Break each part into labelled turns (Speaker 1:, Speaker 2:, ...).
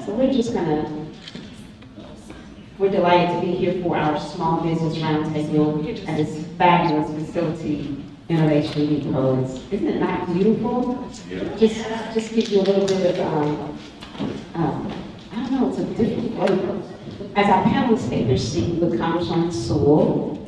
Speaker 1: So we're delighted to be here for our Small Business Roundtable at this fabulous facility, Innovation Depot. Isn't it not beautiful? Just give you a little bit of, I don't know, it's a different flavor. As our panelists take their seat with Congresswoman Sewell,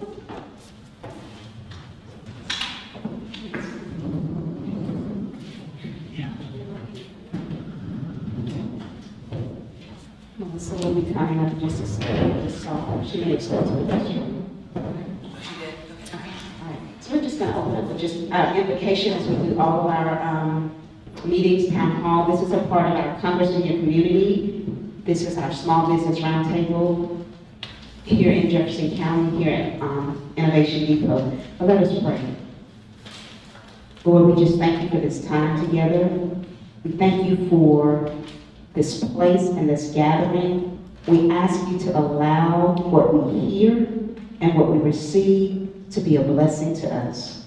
Speaker 1: so we'll be coming up in just a second. She may have to the restroom. So we're just going to open up with just invocation as we do all of our meetings, town hall. This is a part of our Congress in your community. This is our Small Business Roundtable here in Jefferson County, here at Innovation Depot. But let us pray. Lord, we just thank you for this time together. We thank you for this place and this gathering. We ask you to allow what we hear and what we receive to be a blessing to us.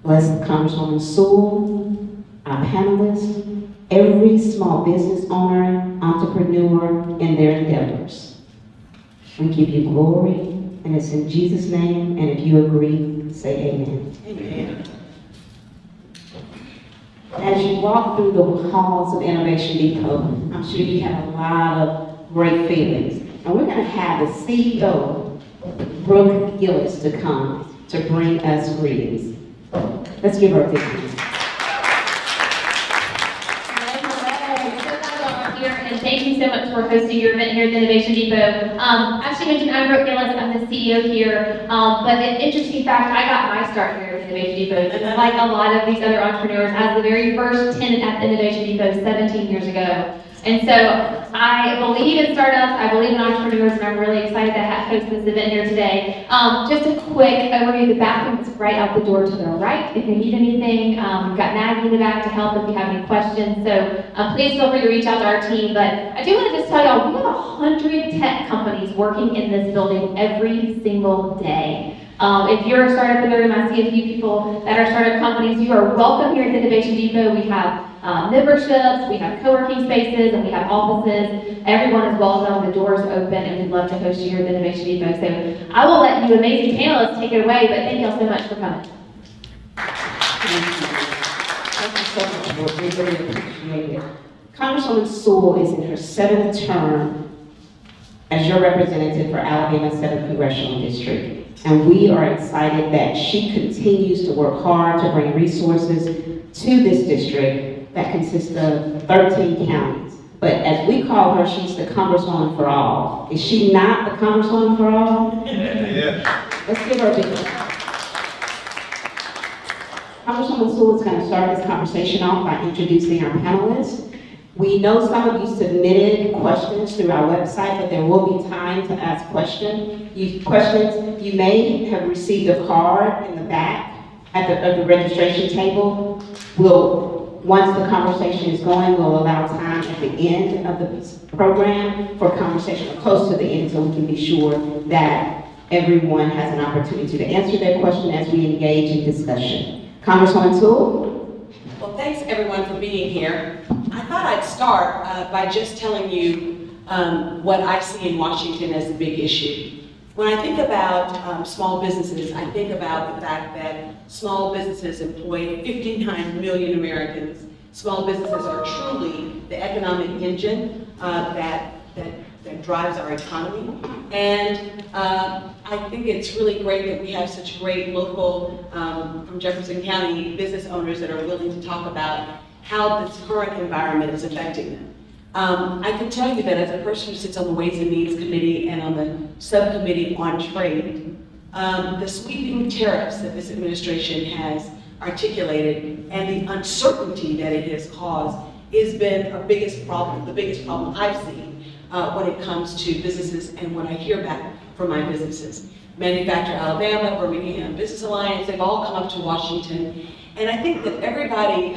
Speaker 1: Bless Congresswoman Sewell, our panelists, every small business owner, entrepreneur in their endeavors. We give you glory, and it's in Jesus' name, and if you agree, say amen. Amen. As you walk through the halls of Innovation Depot, I'm sure you have a lot of great feelings. And we're going to have the CEO, Brooke Gillis, to come to bring us greetings. Let's give her a big hand.
Speaker 2: And thank you so much for hosting your event here at the Innovation Depot. As she mentioned, I'm Brooke Gillis, I'm the CEO here. But an interesting fact, I got my start here at the Innovation Depot. Just like a lot of these other entrepreneurs, as the very first tenant at the Innovation Depot 17 years ago. And so I believe in startups, I believe in entrepreneurs, and I'm really excited to host this event here today. Just a quick overview, the bathroom is right out the door to the right. If you need anything, we've got Maggie in the back to help if you have any questions. So please feel free to reach out to our team. But I do want to just tell y'all, we have 100 tech companies working in this building every single day. If you're a startup in the room, I see a few people that are startup companies. You are welcome here at the Innovation Depot. We have memberships, we have co-working spaces, and we have offices. Everyone is welcome. The doors open, and we'd love to host you here at the Innovation Depot. So I will let you amazing panelists take it away, but thank y'all so much for coming.
Speaker 1: Thank you so much. We really appreciate it. Congresswoman Sewell is in her 7th term as your representative for Alabama's 7th Congressional District. And we are excited that she continues to work hard to bring resources to this district that consists of 13 counties. But as we call her, she's the Congresswoman for all. Is she not the Congresswoman for all? Yeah. Let's give her a big round. Congresswoman Sewell is going to start this conversation off by introducing our panelists. We know some of you submitted questions through our website, but there will be time to ask questions. You may have received a card in the back at the registration table. Once the conversation is going, we'll allow time at the end of the program for conversation, or close to the end, so we can be sure that everyone has an opportunity to answer their question as we engage in discussion. Congresswoman Sewell?
Speaker 3: Well, thanks everyone for being here. I thought I'd start by just telling you what I see in Washington as the big issue. When I think about small businesses, I think about the fact that small businesses employ 59 million Americans. Small businesses are truly the economic engine that drives our economy. And I think it's really great that we have such great local, from Jefferson County, business owners that are willing to talk about how this current environment is affecting them. I can tell you that as a person who sits on the Ways and Means Committee and on the subcommittee on trade, the sweeping tariffs that this administration has articulated and the uncertainty that it has caused has been the biggest problem I've seen when it comes to businesses and when I hear back from my businesses. Manufacture Alabama, Birmingham Business Alliance, they've all come up to Washington. And I think that everybody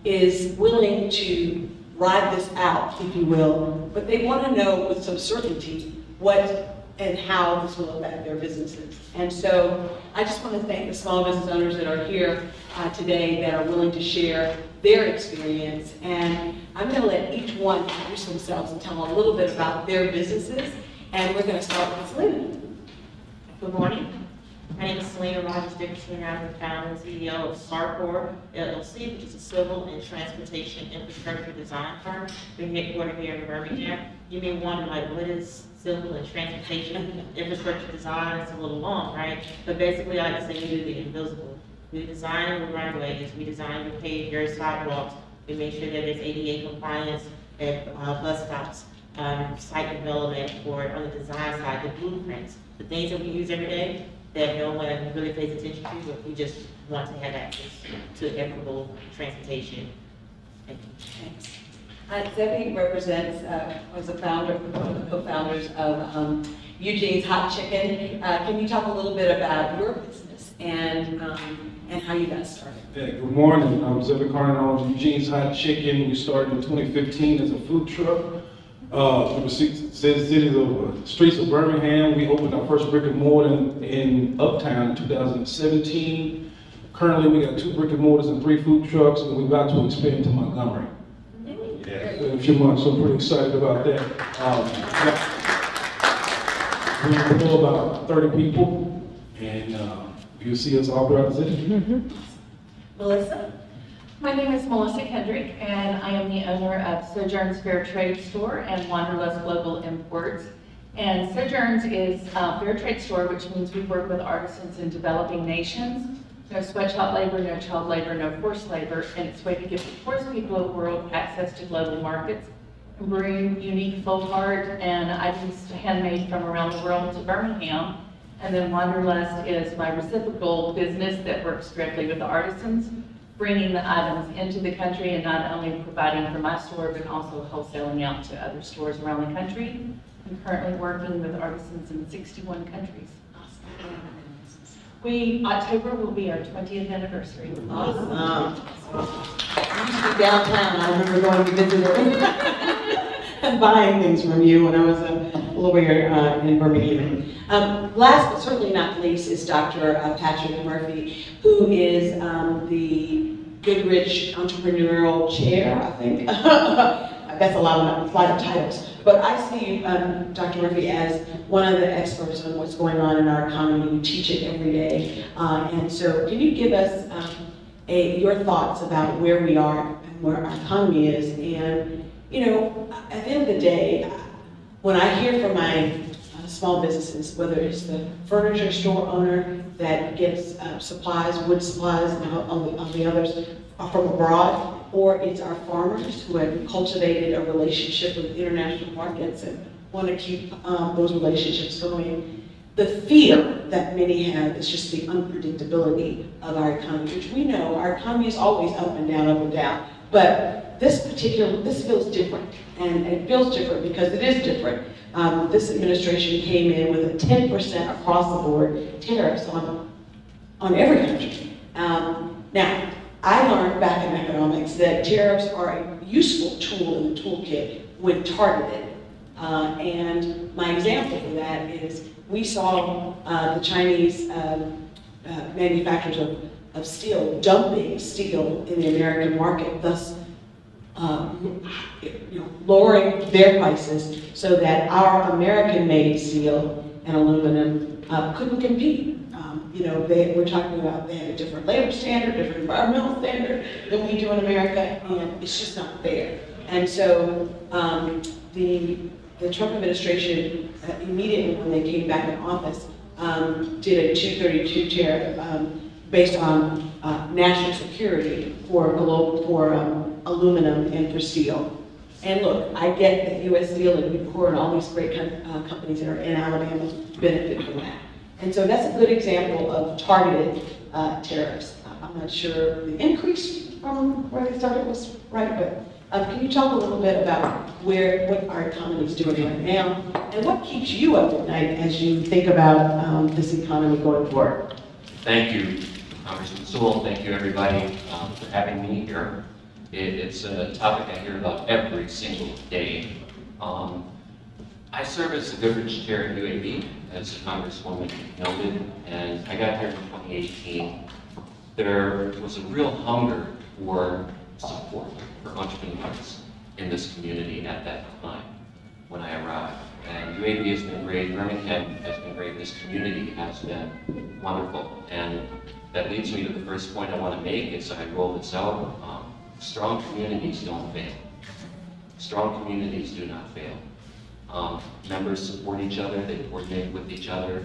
Speaker 3: is willing to ride this out, if you will, but they want to know with some certainty what and how this will affect their businesses. And so I just want to thank the small business owners that are here today that are willing to share their experience. And I'm going to let each one introduce themselves and tell a little bit about their businesses. And we're going to start with Selena.
Speaker 4: Good morning. My name is Selena Rogers Dickerson, and I'm the founder and CEO of Sarcor LLC, which is a civil and transportation infrastructure design firm. We're headquartered here in Birmingham. You may wonder, like, what is civil and transportation infrastructure design? It's a little long, right? But basically, I like to say we do the invisible. We design the runways, we design the paved sidewalks, we make sure that there's ADA compliance at bus stops, site development for on the design side, the blueprints, the things that we use every day that no one really pays attention to, but we just want to have access to equitable transportation. Thank you.
Speaker 3: Thanks. Debbie represents, was a founder, one of the co-founders of Eugene's Hot Chicken. Can you talk a little bit about your business and how you got started?
Speaker 5: Yeah, good morning. I'm Zebby Carnell of Eugene's Hot Chicken. We started in 2015 as a food truck. Through the cities of streets of Birmingham. We opened our first brick and mortar in Uptown in 2017. Currently, we got 2 brick and mortars and 3 food trucks, and we're about to expand to Montgomery. Yeah, in a few months, so I'm pretty excited about that. We employ about 30 people, and you'll see us all throughout the city.
Speaker 3: Melissa?
Speaker 6: My name is Melissa Kendrick, and I am the owner of Sojourn's Fair Trade Store and Wanderlust Global Imports. And Sojourn's is a fair trade store, which means we work with artisans in developing nations. No sweatshop labor, no child labor, no forced labor, and it's a way to give the poorest people of the world access to global markets and bring unique folk art and items handmade from around the world to Birmingham. And then Wanderlust is my reciprocal business that works directly with the artisans, bringing the items into the country and not only providing for my store, but also wholesaling out to other stores around the country. I'm currently working with artisans in 61 countries. October will be our 20th anniversary.
Speaker 3: Awesome. I used to be downtown. I remember going to visit and buying things from you when I was a lawyer in Birmingham. Last but certainly not least is Dr. Patrick Murphy, who is the Goodrich Entrepreneurial Chair, I think. That's a lot of titles. But I see Dr. Murphy as one of the experts on what's going on in our economy. You teach it every day. And so can you give us your thoughts about where we are and where our economy is? And, you know, at the end of the day, when I hear from my small businesses, whether it's the furniture store owner that gets supplies, wood supplies, and all the others from abroad, or it's our farmers who have cultivated a relationship with international markets and want to keep those relationships going. The fear that many have is just the unpredictability of our economy, which we know our economy is always up and down, but this feels different, and it feels different because it is different. This administration came in with a 10% across the board tariffs on every country. Now, I learned back in economics that tariffs are a useful tool in the toolkit when targeted. And my example for that is we saw the Chinese manufacturers of steel dumping steel in the American market, thus lowering their prices so that our American-made steel and aluminum couldn't compete. We're talking about they have a different labor standard, different environmental standard than we do in America, and it's just not fair. And so the Trump administration, immediately when they came back in office, did a 232 tariff based on national security for aluminum and for steel. And look, I get that U.S. Steel and Nucor and all these great companies that are in Alabama benefit from that. And so that's a good example of targeted tariffs. I'm not sure the increase from where they started was right, but can you talk a little bit about what our economy is doing right now, and what keeps you up at night as you think about this economy going forward?
Speaker 7: Thank you, Congresswoman Sewell. Thank you, everybody, for having me here. It's a topic I hear about every single day. I serve as the beverage chair at UAB, as the Congresswoman noted, and I got here in 2018. There was a real hunger for support for entrepreneurs in this community at that time when I arrived. And UAB has been great, Birmingham has been great, this community has been wonderful. And that leads me to the first point I want to make as I roll this out. Strong communities don't fail. Strong communities do not fail. Members support each other, they coordinate with each other.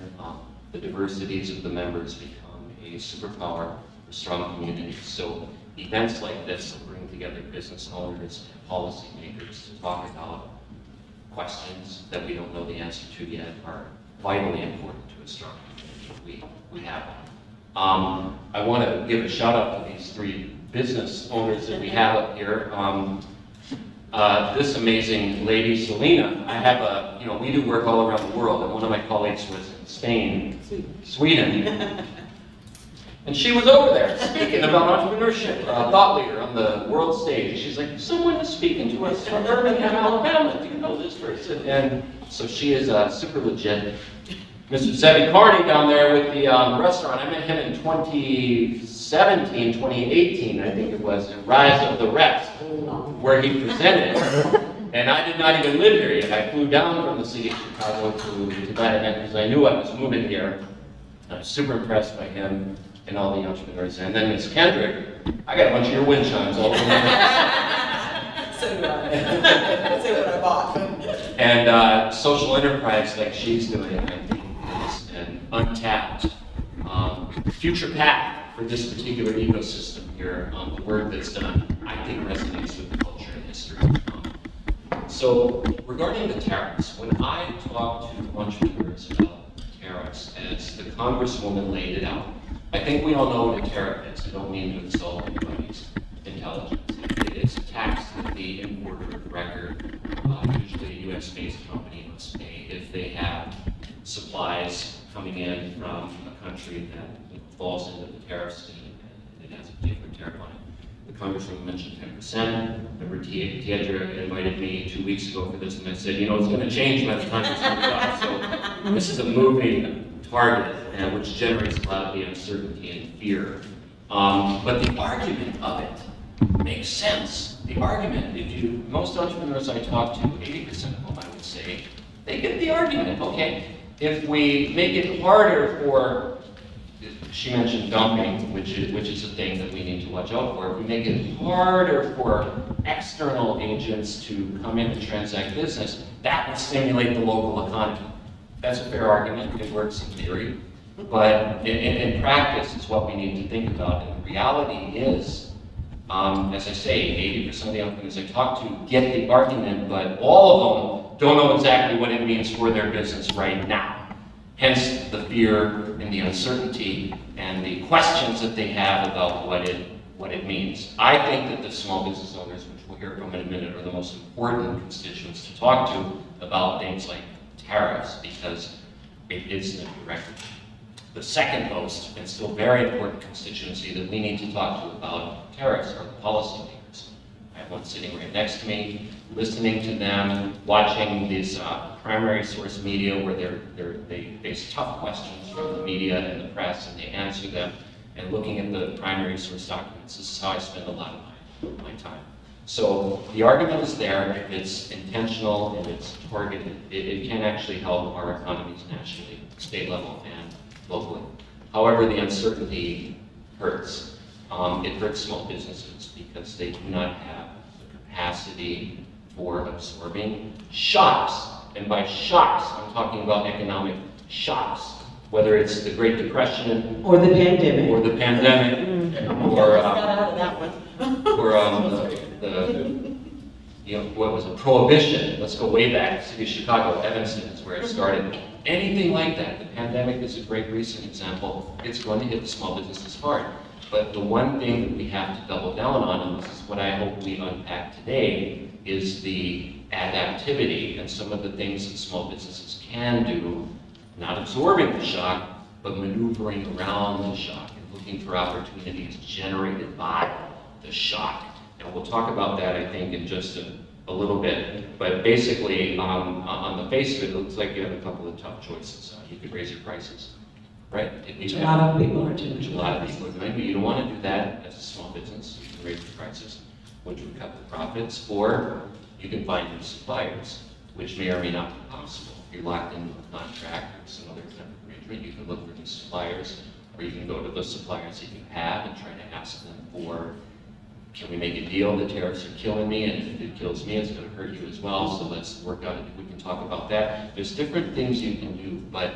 Speaker 7: The diversities of the members become a superpower for strong communities. So events like this that bring together business owners and policymakers to talk about questions that we don't know the answer to yet are vitally important to a strong community. We have them. I want to give a shout out to these three business owners that we have up here. This amazing lady, Selena, I have a, we do work all around the world, and one of my colleagues was in Spain, Sweden. And she was over there speaking about entrepreneurship, thought leader on the world stage. She's like, someone is speaking to us from Birmingham, Alabama. Do you know this person? And so she is super legit. Mr. Sevi Carney down there with the restaurant, I met him in 2017, 2018, I think it was, in Rise of the Reps, where he presented. And I did not even live here yet. I flew down from the city of Chicago to that event because I knew I was moving here. I was super impressed by him and all the entrepreneurs. And then Ms. Kendrick, I got a bunch of your wind chimes all over my house.
Speaker 3: So do I. That's what I bought.
Speaker 7: And social enterprise like she's doing, I think, is an untapped future path for this particular ecosystem here. The work that's done, I think, resonates with the culture and history. So regarding the tariffs, when I talk to entrepreneurs about tariffs, as the Congresswoman laid it out, I think we all know what a tariff is. I don't mean to insult anybody's intelligence. It's a tax that the importer of record, usually a US-based company, must pay if they have supplies coming in from a country that falls into the tariff scheme and it has a particular tariff on it. The Congresswoman mentioned 10%. Remember, Tiedra invited me 2 weeks ago for this, and I said, it's going to change by the time this comes out. So this is a moving target, which generates a lot of the uncertainty and fear. But the argument of it makes sense. The argument, most entrepreneurs I talk to, 80% of them, I would say, they get the argument. Okay, if we make it harder for, she mentioned dumping, which is a thing that we need to watch out for. If we make it harder for external agents to come in and transact business, that would stimulate the local economy. That's a fair argument. It works in theory. But in practice, it's what we need to think about. And the reality is, as I say, 80% of the entrepreneurs I talk to get the argument, but all of them don't know exactly what it means for their business right now. Hence the fear and the uncertainty and the questions that they have about what it means. I think that the small business owners, which we'll hear from in a minute, are the most important constituents to talk to about things like tariffs, because it is the record. The second most, and still very important constituency that we need to talk to about tariffs are the policymakers. I have one sitting right next to me, listening to them, watching these primary source media where they face tough questions from the media and the press, and they answer them, and looking at the primary source documents. This is how I spend a lot of my time. So the argument is there. If it's intentional and it's targeted, it can actually help our economies nationally, state level and locally. However, the uncertainty hurts. It hurts small businesses because they do not have the capacity for absorbing shocks. And by shocks, I'm talking about economic shocks, whether it's the Great Depression
Speaker 1: Or the pandemic.
Speaker 7: or the pandemic, or what was it, Prohibition. Let's go way back. City of Chicago, Evanston is where it started. Anything like that. The pandemic is a great recent example. It's going to hit the small businesses hard. But the one thing that we have to double down on, and this is what I hope we unpack today, is the adaptivity and some of the things that small businesses can do, not absorbing the shock, but maneuvering around the shock and looking for opportunities generated by the shock. And we'll talk about that, I think, in just a a little bit. But basically, on the face of it, it looks like you have a couple of tough choices. You could raise your prices, right?
Speaker 3: Which a lot of people are doing.
Speaker 7: Which a lot of people are doing, but you don't want to do that as a small business. You can raise your prices, which would cut the profits, or you can find new suppliers, which may or may not be possible. If you're locked into a contract or some other kind of arrangement, you can look for new suppliers, or you can go to the suppliers that you have and try to ask them for, can we make a deal? The tariffs are killing me, and if it kills me, it's going to hurt you as well, so let's work out it. We can talk about that. There's different things you can do, but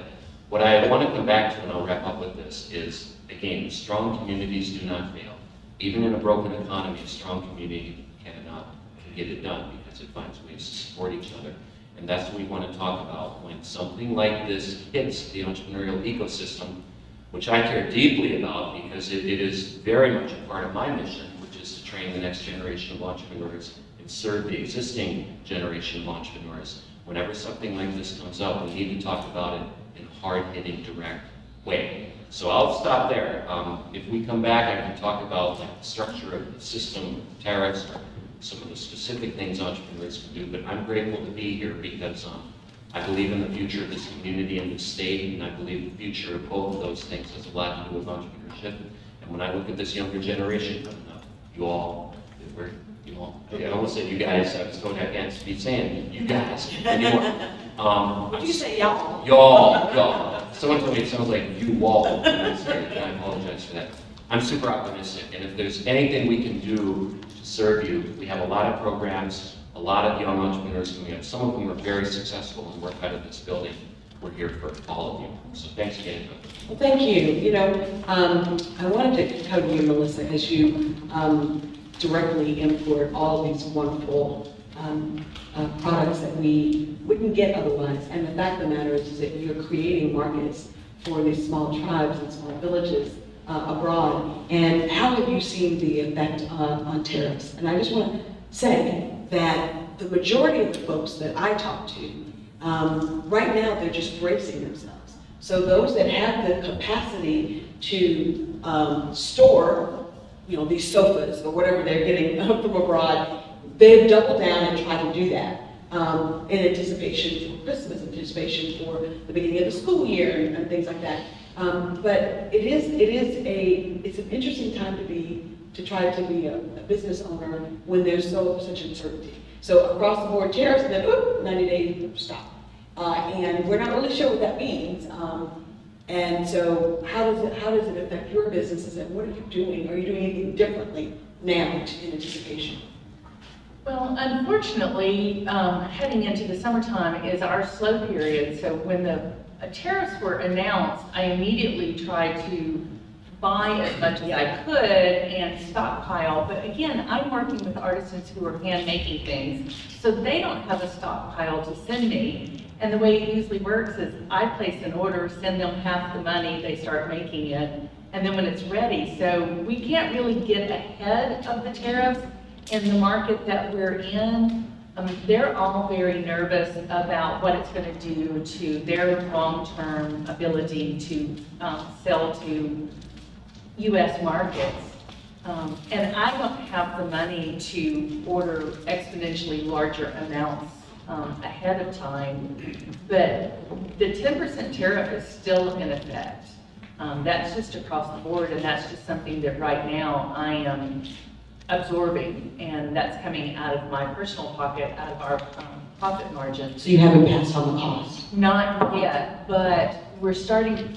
Speaker 7: what I want to come back to, and I'll wrap up with this, is, again, strong communities do not fail. Even in a broken economy, a strong community can get it done because it finds ways to support each other. And that's what we want to talk about when something like this hits the entrepreneurial ecosystem, which I care deeply about because it is very much a part of my mission, which is to train the next generation of entrepreneurs and serve the existing generation of entrepreneurs. Whenever something like this comes up, we need to talk about it in a hard-hitting, direct way. So I'll stop there. If we come back, I can talk about like, the structure of the system, tariffs, or some of the specific things entrepreneurs can do, but I'm grateful to be here because I believe in the future of this community and this state, and I believe the future of both of those things has a lot to do with entrepreneurship. And when I look at this younger generation coming up, you all, I almost said you guys, I was told I can't be saying you guys anymore.
Speaker 3: What do you say, y'all?
Speaker 7: Y'all. Someone told me it sounds like you all, and I apologize for that. I'm super optimistic, and if there's anything we can do to serve you, we have a lot of programs, a lot of young entrepreneurs coming up. Some of them are very successful and work out of this building. We're here for all of you. So thanks again.
Speaker 3: Well, thank you. You know, I wanted to echo you, Melissa, as you directly import all of these wonderful products that we wouldn't get otherwise. And the fact of the matter is that you're creating markets for these small tribes and small villages abroad. And how have you seen the effect on tariffs? And I just want to say that the majority of the folks that I talk to, right now they're just bracing themselves. So those that have the capacity to store, you know, these sofas or whatever they're getting from abroad, they've doubled down and tried to do that in anticipation for Christmas, anticipation for the beginning of the school year and things like that. But it's an interesting time to try to be a business owner when there's such uncertainty. So across the board tariffs, and then 90-day stop. And we're not really sure what that means. And so how does it affect your businesses, and what are you doing? Are you doing anything differently now in anticipation?
Speaker 6: Well, unfortunately, heading into the summertime is our slow period. So when the tariffs were announced, I immediately tried to buy as much as I could and stockpile. But again, I'm working with artisans who are hand making things, so they don't have a stockpile to send me. And the way it usually works is I place an order, send them half the money, they start making it, and then when it's ready. So we can't really get ahead of the tariffs in the market that we're in. They're all very nervous about what it's going to do to their long-term ability to sell to U.S. markets. And I don't have the money to order exponentially larger amounts ahead of time, but the 10% tariff is still in effect. That's just across the board, and that's just something that right now I am absorbing, and that's coming out of my personal pocket, out of our profit margin.
Speaker 3: So you haven't passed on the cost?
Speaker 6: Not yet, but we're starting.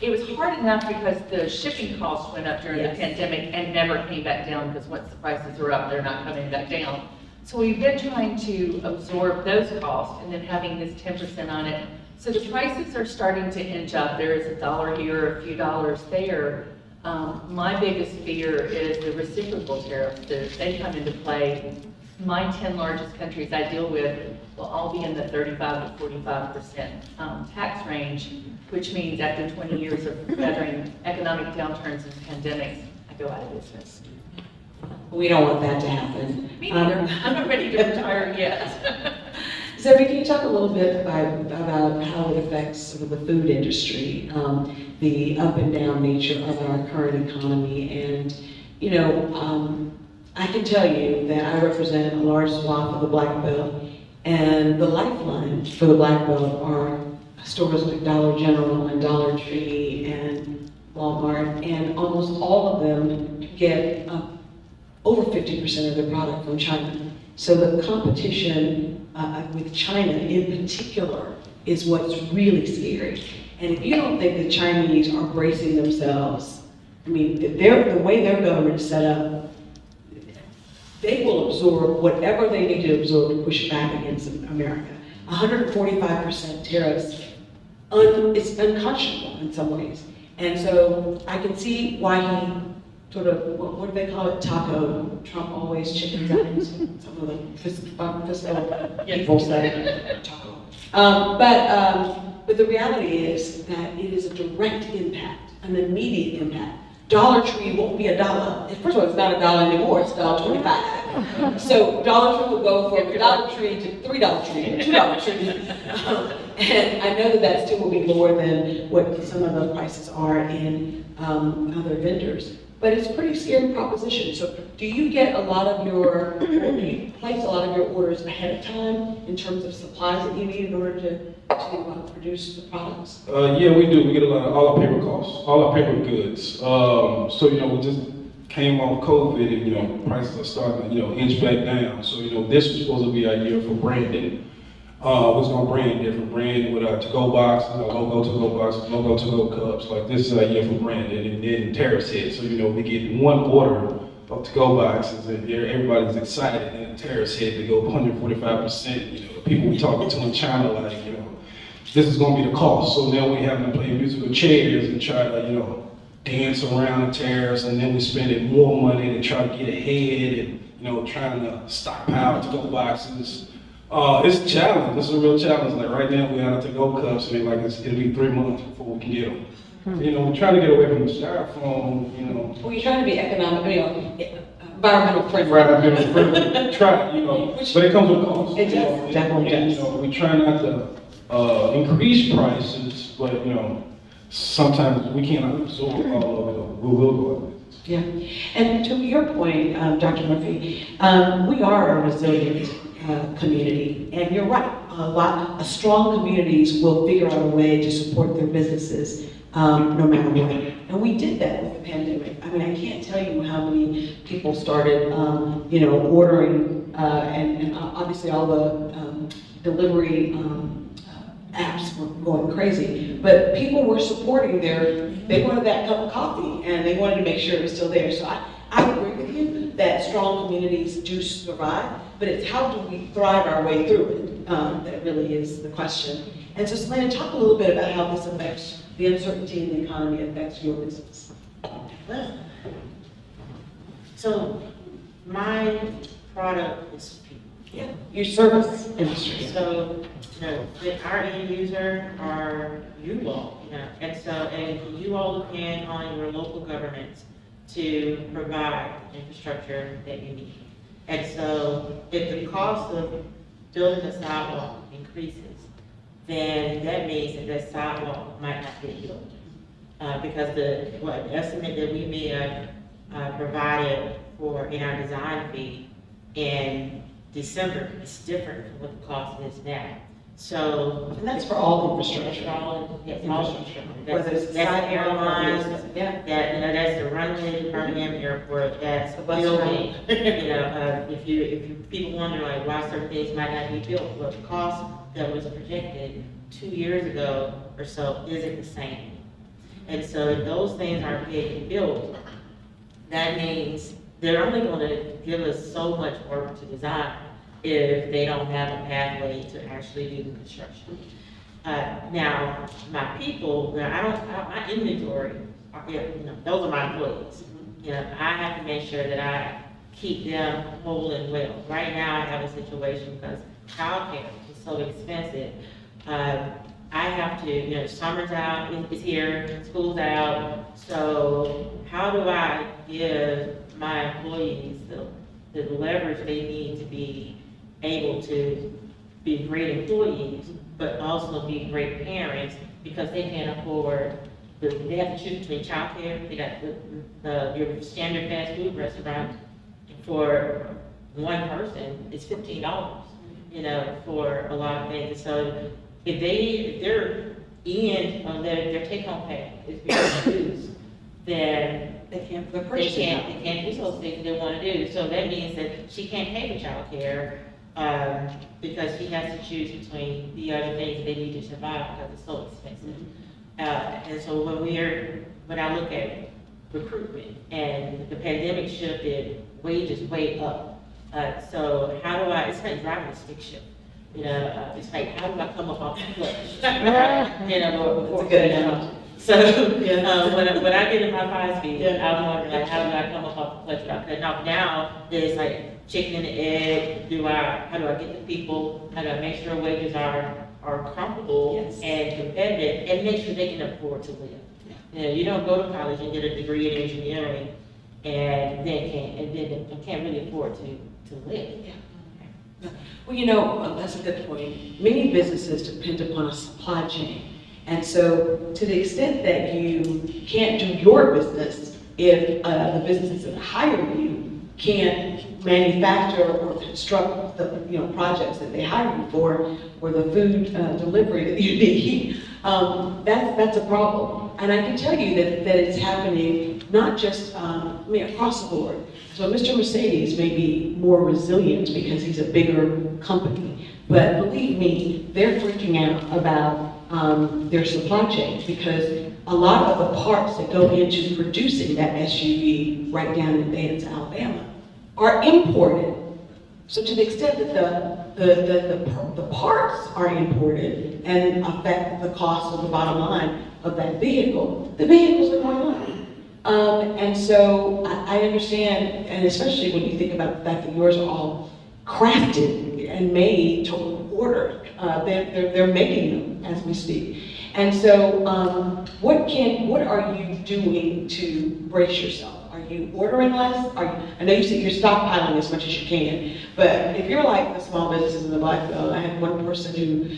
Speaker 6: It was hard enough because the shipping costs went up during the pandemic and never came back down, because once the prices are up, they're not coming back down. So we've been trying to absorb those costs and then having this 10% on it. So the prices are starting to inch up. There is $1 here, a few dollars there. My biggest fear is the reciprocal tariffs. They come into play. My 10 largest countries I deal with will all be in the 35 to 45% tax range, which means after 20 years of weathering economic downturns and pandemics, I go out of business.
Speaker 3: We don't want that to happen.
Speaker 6: Me neither. I'm not ready to retire yet.
Speaker 3: So can you talk a little bit about how it affects sort of the food industry, the up and down nature of our current economy, and, you know, I can tell you that I represent a large swath of the Black Belt, and the lifeline for the Black Belt are stores like Dollar General and Dollar Tree and Walmart, and almost all of them get over 50% of their product from China. So the competition with China in particular is what's really scary. And if you don't think the Chinese are bracing themselves, I mean, the way their government is set up, they will absorb whatever they need to absorb to push back against America. 145% tariffs, it's unconscionable in some ways. And so I can see why he sort of, what do they call it, taco? Trump always chickens out. Some of the fiscal people say taco. But the reality is that it is a direct impact, an immediate impact. Dollar Tree won't be $1. First of all, it's not $1 anymore, it's $1.25. So Dollar Tree will go from Dollar Tree to $3 Tree, $2 Tree. And I know that still will be lower than what some of the prices are in other vendors. But it's a pretty scary proposition. So do you get a lot of your, do you place a lot of your orders ahead of time in terms of supplies that you need in order to produce the products?
Speaker 5: Yeah, we do. We get a lot of all our paper costs, all our paper goods. So, we just came off COVID and, prices are starting to, inch back down. So, this was supposed to be our year for branding. We was going to brand different, brand with our to-go boxes, our logo to-go boxes, logo to-go cups. Like, this is our year for branding. And then tariffs hit. So, we get one order of to-go boxes and everybody's excited. And the tariffs hit, they go 145%. People we talking to in China, like, this is going to be the cost. So now we having to play musical chairs and try to, dance around the tariffs, and then we spending more money to try to get ahead and, trying to stockpile to-go boxes. It's a challenge. It's a real challenge. Like right now, we have to-go cups, and it'll be 3 months before we can get them. We're trying to get away from the styrofoam,
Speaker 3: Well, you're trying to be economic, environmental friendly.
Speaker 5: environmental friendly. Try, but it comes with cost.
Speaker 3: It does, definitely does.
Speaker 5: We try not to increase prices, but sometimes we cannot absorb all of it. We will go up.
Speaker 3: Yeah, and to your point, Dr. Murphy, we are a resilient community, and you're right. Strong communities will figure out a way to support their businesses no matter what. And we did that with the pandemic. I mean, I can't tell you how many people started, ordering, and obviously all the delivery apps were going crazy, but people were supporting they wanted that cup of coffee, and they wanted to make sure it was still there. So I agree with you that strong communities do survive, but it's how do we thrive our way through it that really is the question. And so Selena, talk a little bit about how this affects the uncertainty in the economy affects your business.
Speaker 4: Well, so my product is people.
Speaker 3: Yeah, your service industry.
Speaker 4: So, our end user are you all, and you all depend on your local governments to provide infrastructure that you need. And so, if the cost of building a sidewalk increases, then that means that that sidewalk might not get built. Because the estimate that we may have provided for in our design fee in December is different from what the cost is now. So,
Speaker 3: And that's for all infrastructure.
Speaker 4: That's all infrastructure.
Speaker 3: Whether it's
Speaker 4: That's the airlines,
Speaker 3: yeah.
Speaker 4: that's the runway to Birmingham Airport, that's
Speaker 3: The bus
Speaker 4: building. If people wonder like why certain things might not be built, well, the cost that was projected 2 years ago or so isn't the same. And so if those things aren't getting built, that means they're only going to give us so much work to design if they don't have a pathway to actually do the construction. Now, my people, my inventory, those are my employees. I have to make sure that I keep them whole and well. Right now, I have a situation because childcare is so expensive. I have to, summer's out, it's here, school's out. So how do I give my employees the leverage they need to be able to be great employees, but also be great parents because they can't afford, they have to choose between childcare, they got your standard fast food restaurant for one person, it's $15, you know, for a lot of things. So if their end on their take-home pay is being reduced, then
Speaker 3: They can't, they're
Speaker 4: they
Speaker 3: purchasing
Speaker 4: can't do those things they want to do. So that means that she can't pay for childcare, because she has to choose between the other things they need to survive because it's so expensive. And so when I look at recruitment and the pandemic shifted wages way up. So how do it's like driving a stick shift. You know, it's like, how do I come up off the clutch? You know, before
Speaker 3: That's a good analogy.
Speaker 4: so,
Speaker 3: Yeah.
Speaker 4: when I get in my 5-speed,
Speaker 3: Yeah.
Speaker 4: I'm wondering, like, how do I come up off the clutch without cutting off? Now, it's like chicken and the egg, how do I get the people, how do I make sure wages are comfortable
Speaker 3: Yes.
Speaker 4: and competitive, and make sure they can afford to live. You know, you don't go to college and get a degree in engineering and then can't really afford to live.
Speaker 3: Well, you know, that's a good point. Many businesses depend upon a supply chain. And so to the extent that you can't do your business, if the businesses that hire you can't manufacture or construct the projects that they hire you for, or the food delivery that you need, that's a problem. And I can tell you that it's happening not just across the board. So Mr. Mercedes may be more resilient because he's a bigger company, but believe me, they're freaking out about their supply chain because a lot of the parts that go into producing that SUV right down in Vance, Alabama, are imported. So to the extent that the parts are imported and affect the cost of the bottom line of that vehicle, the vehicles are going up. And so I understand, and especially when you think about the fact that yours are all crafted and made to order. They're making them as we speak. And so what are you doing to brace yourself? Are you ordering less? I know you said you're stockpiling as much as you can, but if you're like the small businesses in the Blackville, I had one person who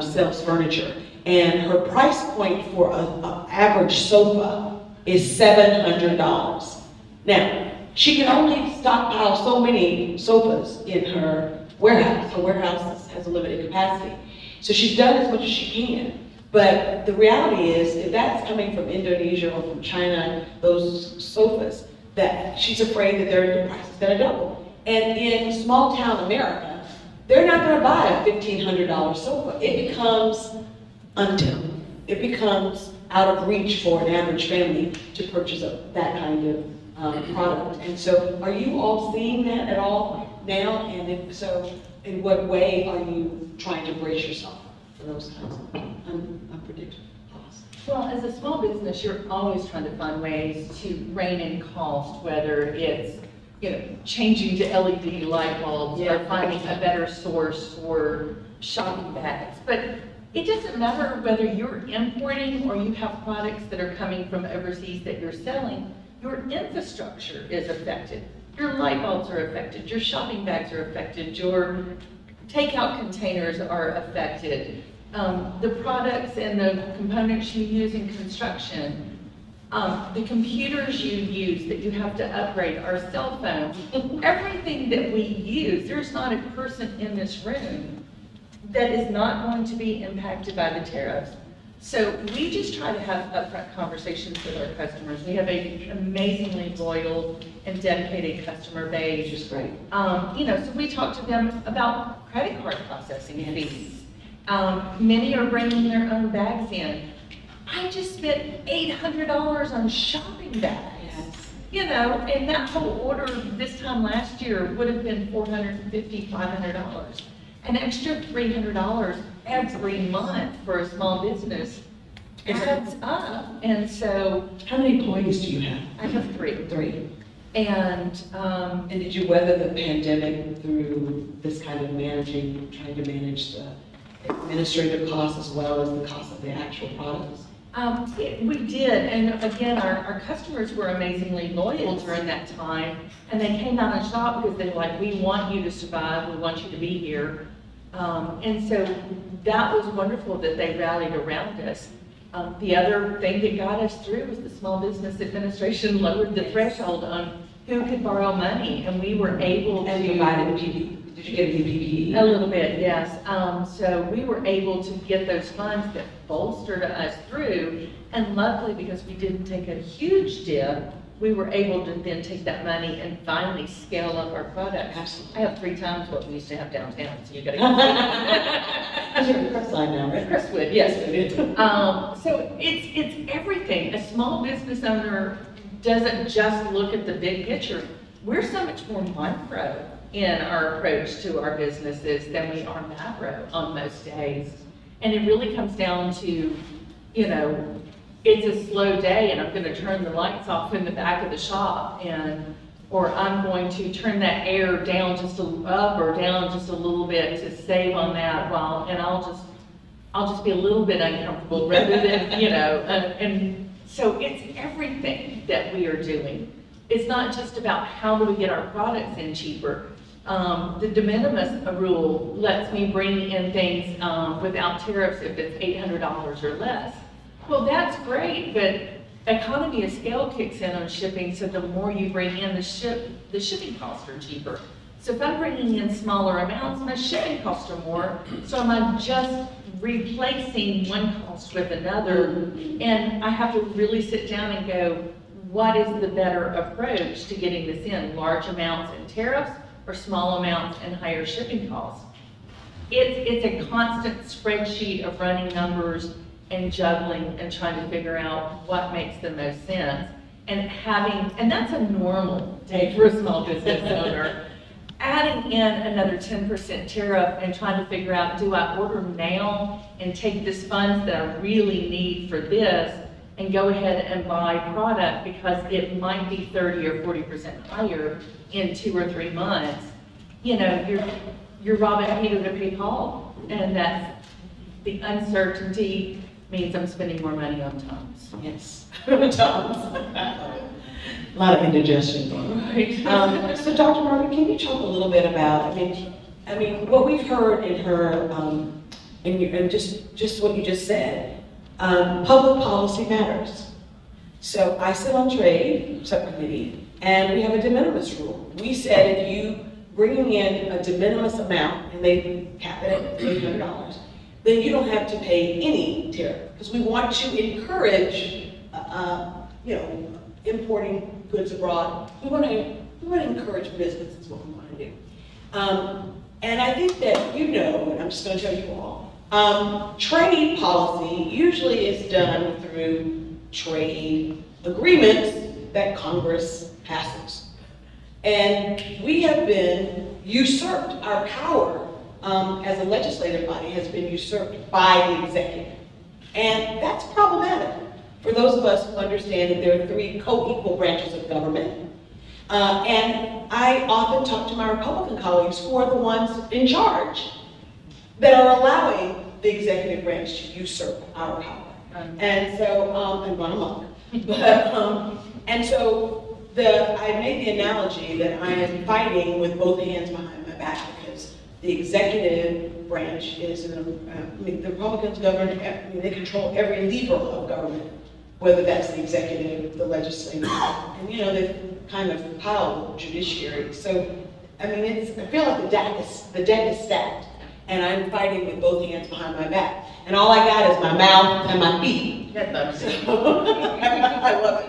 Speaker 3: sells furniture, and her price point for an average sofa is $700. Now, she can only stockpile so many sofas in her warehouse. Her warehouse has a limited capacity. So she's done as much as she can. But the reality is, if that's coming from Indonesia or from China, those sofas, that she's afraid that the price is gonna double. And in small town America, they're not gonna buy a $1,500 sofa. It becomes untenable. It becomes out of reach for an average family to purchase that kind of product. And so are you all seeing that at all now? And if so, in what way are you trying to brace yourself for those kinds of unpredictable costs?
Speaker 6: Well, as a small business, you're always trying to find ways to rein in cost, whether it's changing to LED light bulbs or finding a better source for shopping bags. But it doesn't matter whether you're importing or you have products that are coming from overseas that you're selling, your infrastructure is affected. Your light bulbs are affected, your shopping bags are affected, your takeout containers are affected. The products and the components you use in construction, the computers you use that you have to upgrade, our cell phones, everything that we use, there's not a person in this room that is not going to be impacted by the tariffs. So we just try to have upfront conversations with our customers. We have an amazingly loyal and dedicated customer base.
Speaker 3: Which is great.
Speaker 6: So we talk to them about credit card processing fees. Many are bringing their own bags in. I just spent $800 on shopping bags.
Speaker 3: Yes.
Speaker 6: And that whole order this time last year would have been $450, $500. An extra $300 every month for a small business adds up. And so,
Speaker 3: How many employees do you have?
Speaker 6: I have 3.
Speaker 3: 3.
Speaker 6: And
Speaker 3: And did you weather the pandemic through this kind of trying to manage the administrative costs as well as the cost of the actual products?
Speaker 6: we did, and again, our customers were amazingly loyal during that time, and they came out and shopped because they were like, we want you to survive, we want you to be here. And so that was wonderful that they rallied around us. The other thing that got us through was the Small Business Administration lowered the threshold on who could borrow money, and we were able to.
Speaker 3: And provided the PPE. Did you get any PPE?
Speaker 6: A little bit, yes. So we were able to get those funds that bolstered us through, and luckily, because we didn't take a huge dip, we were able to then take that money and finally scale up our product.
Speaker 3: Absolutely.
Speaker 6: I have 3 times what we used to have downtown, so you gotta.
Speaker 3: You're in Crestline now, right?
Speaker 6: Crestwood, yes. So it's everything. A small business owner doesn't just look at the big picture. We're so much more micro in our approach to our businesses than we are macro on most days. And it really comes down to, you know, it's a slow day and I'm gonna turn the lights off in the back of the shop, or I'm going to turn that air down up or down just a little bit to save on that and I'll just be a little bit uncomfortable rather than, you know, and so it's everything that we are doing. It's not just about how do we get our products in cheaper. The de minimis rule lets me bring in things without tariffs if it's $800 or less. Well, that's great, but economy of scale kicks in on shipping, so the more you bring in, the shipping costs are cheaper. So if I'm bringing in smaller amounts, my shipping costs are more, so am I just replacing one cost with another? And I have to really sit down and go, what is the better approach to getting this in? Large amounts in tariffs or small amounts and higher shipping costs? It's a constant spreadsheet of running numbers and juggling and trying to figure out what makes the most sense. And that's a normal day for a small business owner. Adding in another 10% tariff and trying to figure out, do I order now and take this funds that I really need for this and go ahead and buy product because it might be 30 or 40% higher in 2 or 3 months? You know, you're robbing Peter to pay Paul, and that's the uncertainty means I'm spending more money on Tums.
Speaker 3: Yes, Tums. A lot of indigestion going on.
Speaker 6: Right.
Speaker 3: So Dr. Margaret, can you talk a little bit about, I mean, what we've heard in her, and just what you just said, public policy matters. So I sit on trade subcommittee, and we have a de minimis rule. We said if you bringing in a de minimis amount, and they cap it at $800, then you don't have to pay any tariff, because we want to encourage, you know, importing goods abroad. We want to encourage business is what we want to do. And I think that you know, and I'm just going to tell you all, trade policy usually is done through trade agreements that Congress passes. And we have been usurped, our power as a legislative body has been usurped by the executive. And that's problematic for those of us who understand that there are 3 co-equal branches of government. And I often talk to my Republican colleagues who are the ones in charge that are allowing the executive branch to usurp our power. And so, and run amok. And so I made the analogy that I am fighting with both hands behind my back, because the executive branch is, the Republicans govern, they control every lever of government, whether that's the executive, the legislative, and you know, they've kind of piled the judiciary. So, I mean, I feel like the deck is stacked, and I'm fighting with both hands behind my back. And all I got is my mouth and my feet. So, I love it.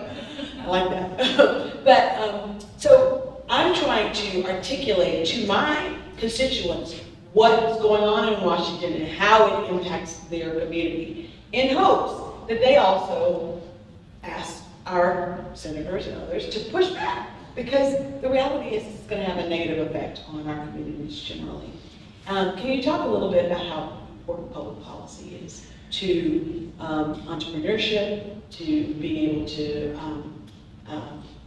Speaker 3: I like that. But, so I'm trying to articulate to my constituents what's going on in Washington and how it impacts their community, in hopes that they also ask our senators and others to push back, because the reality is it's going to have a negative effect on our communities generally. Can you talk a little bit about how important public policy is to entrepreneurship, to being able to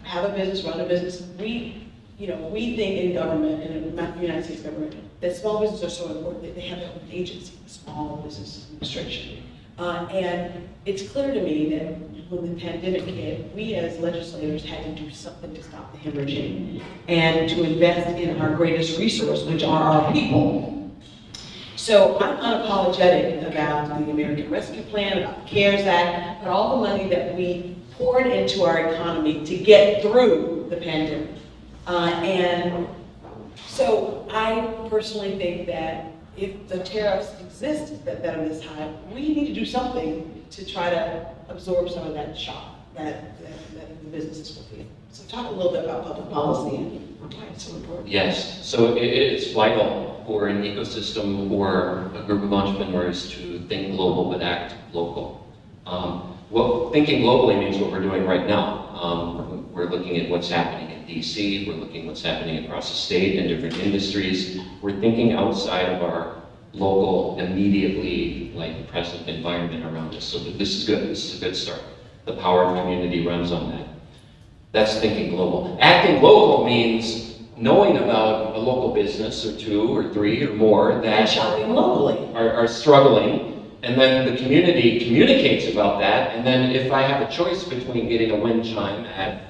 Speaker 3: have a business, run a business? We think in government, and in the United States government, that small businesses are so important that they have their own agency, the Small Business Administration. And it's clear to me that when the pandemic hit, we as legislators had to do something to stop the hemorrhaging and to invest in our greatest resource, which are our people. So I'm unapologetic about the American Rescue Plan, about the CARES Act, but all the money that we poured into our economy to get through the pandemic. And so I personally think that if the tariffs exist that are this high, we need to do something to try to absorb some of that shock that the businesses will feel. So talk a little bit about public policy and why it's so important.
Speaker 7: Yes, so it's vital for an ecosystem or a group of entrepreneurs to think global but act local. Well, thinking globally means what we're doing right now. We're looking at what's happening in DC, we're looking at what's happening across the state in different industries. We're thinking outside of our local, immediately present environment around us. So this is good, this is a good start. The power of community runs on that. That's thinking global. Acting local means knowing about a local business or two or three or more that
Speaker 3: shopping locally
Speaker 7: are struggling, and then the community communicates about that, and then if I have a choice between getting a wind chime at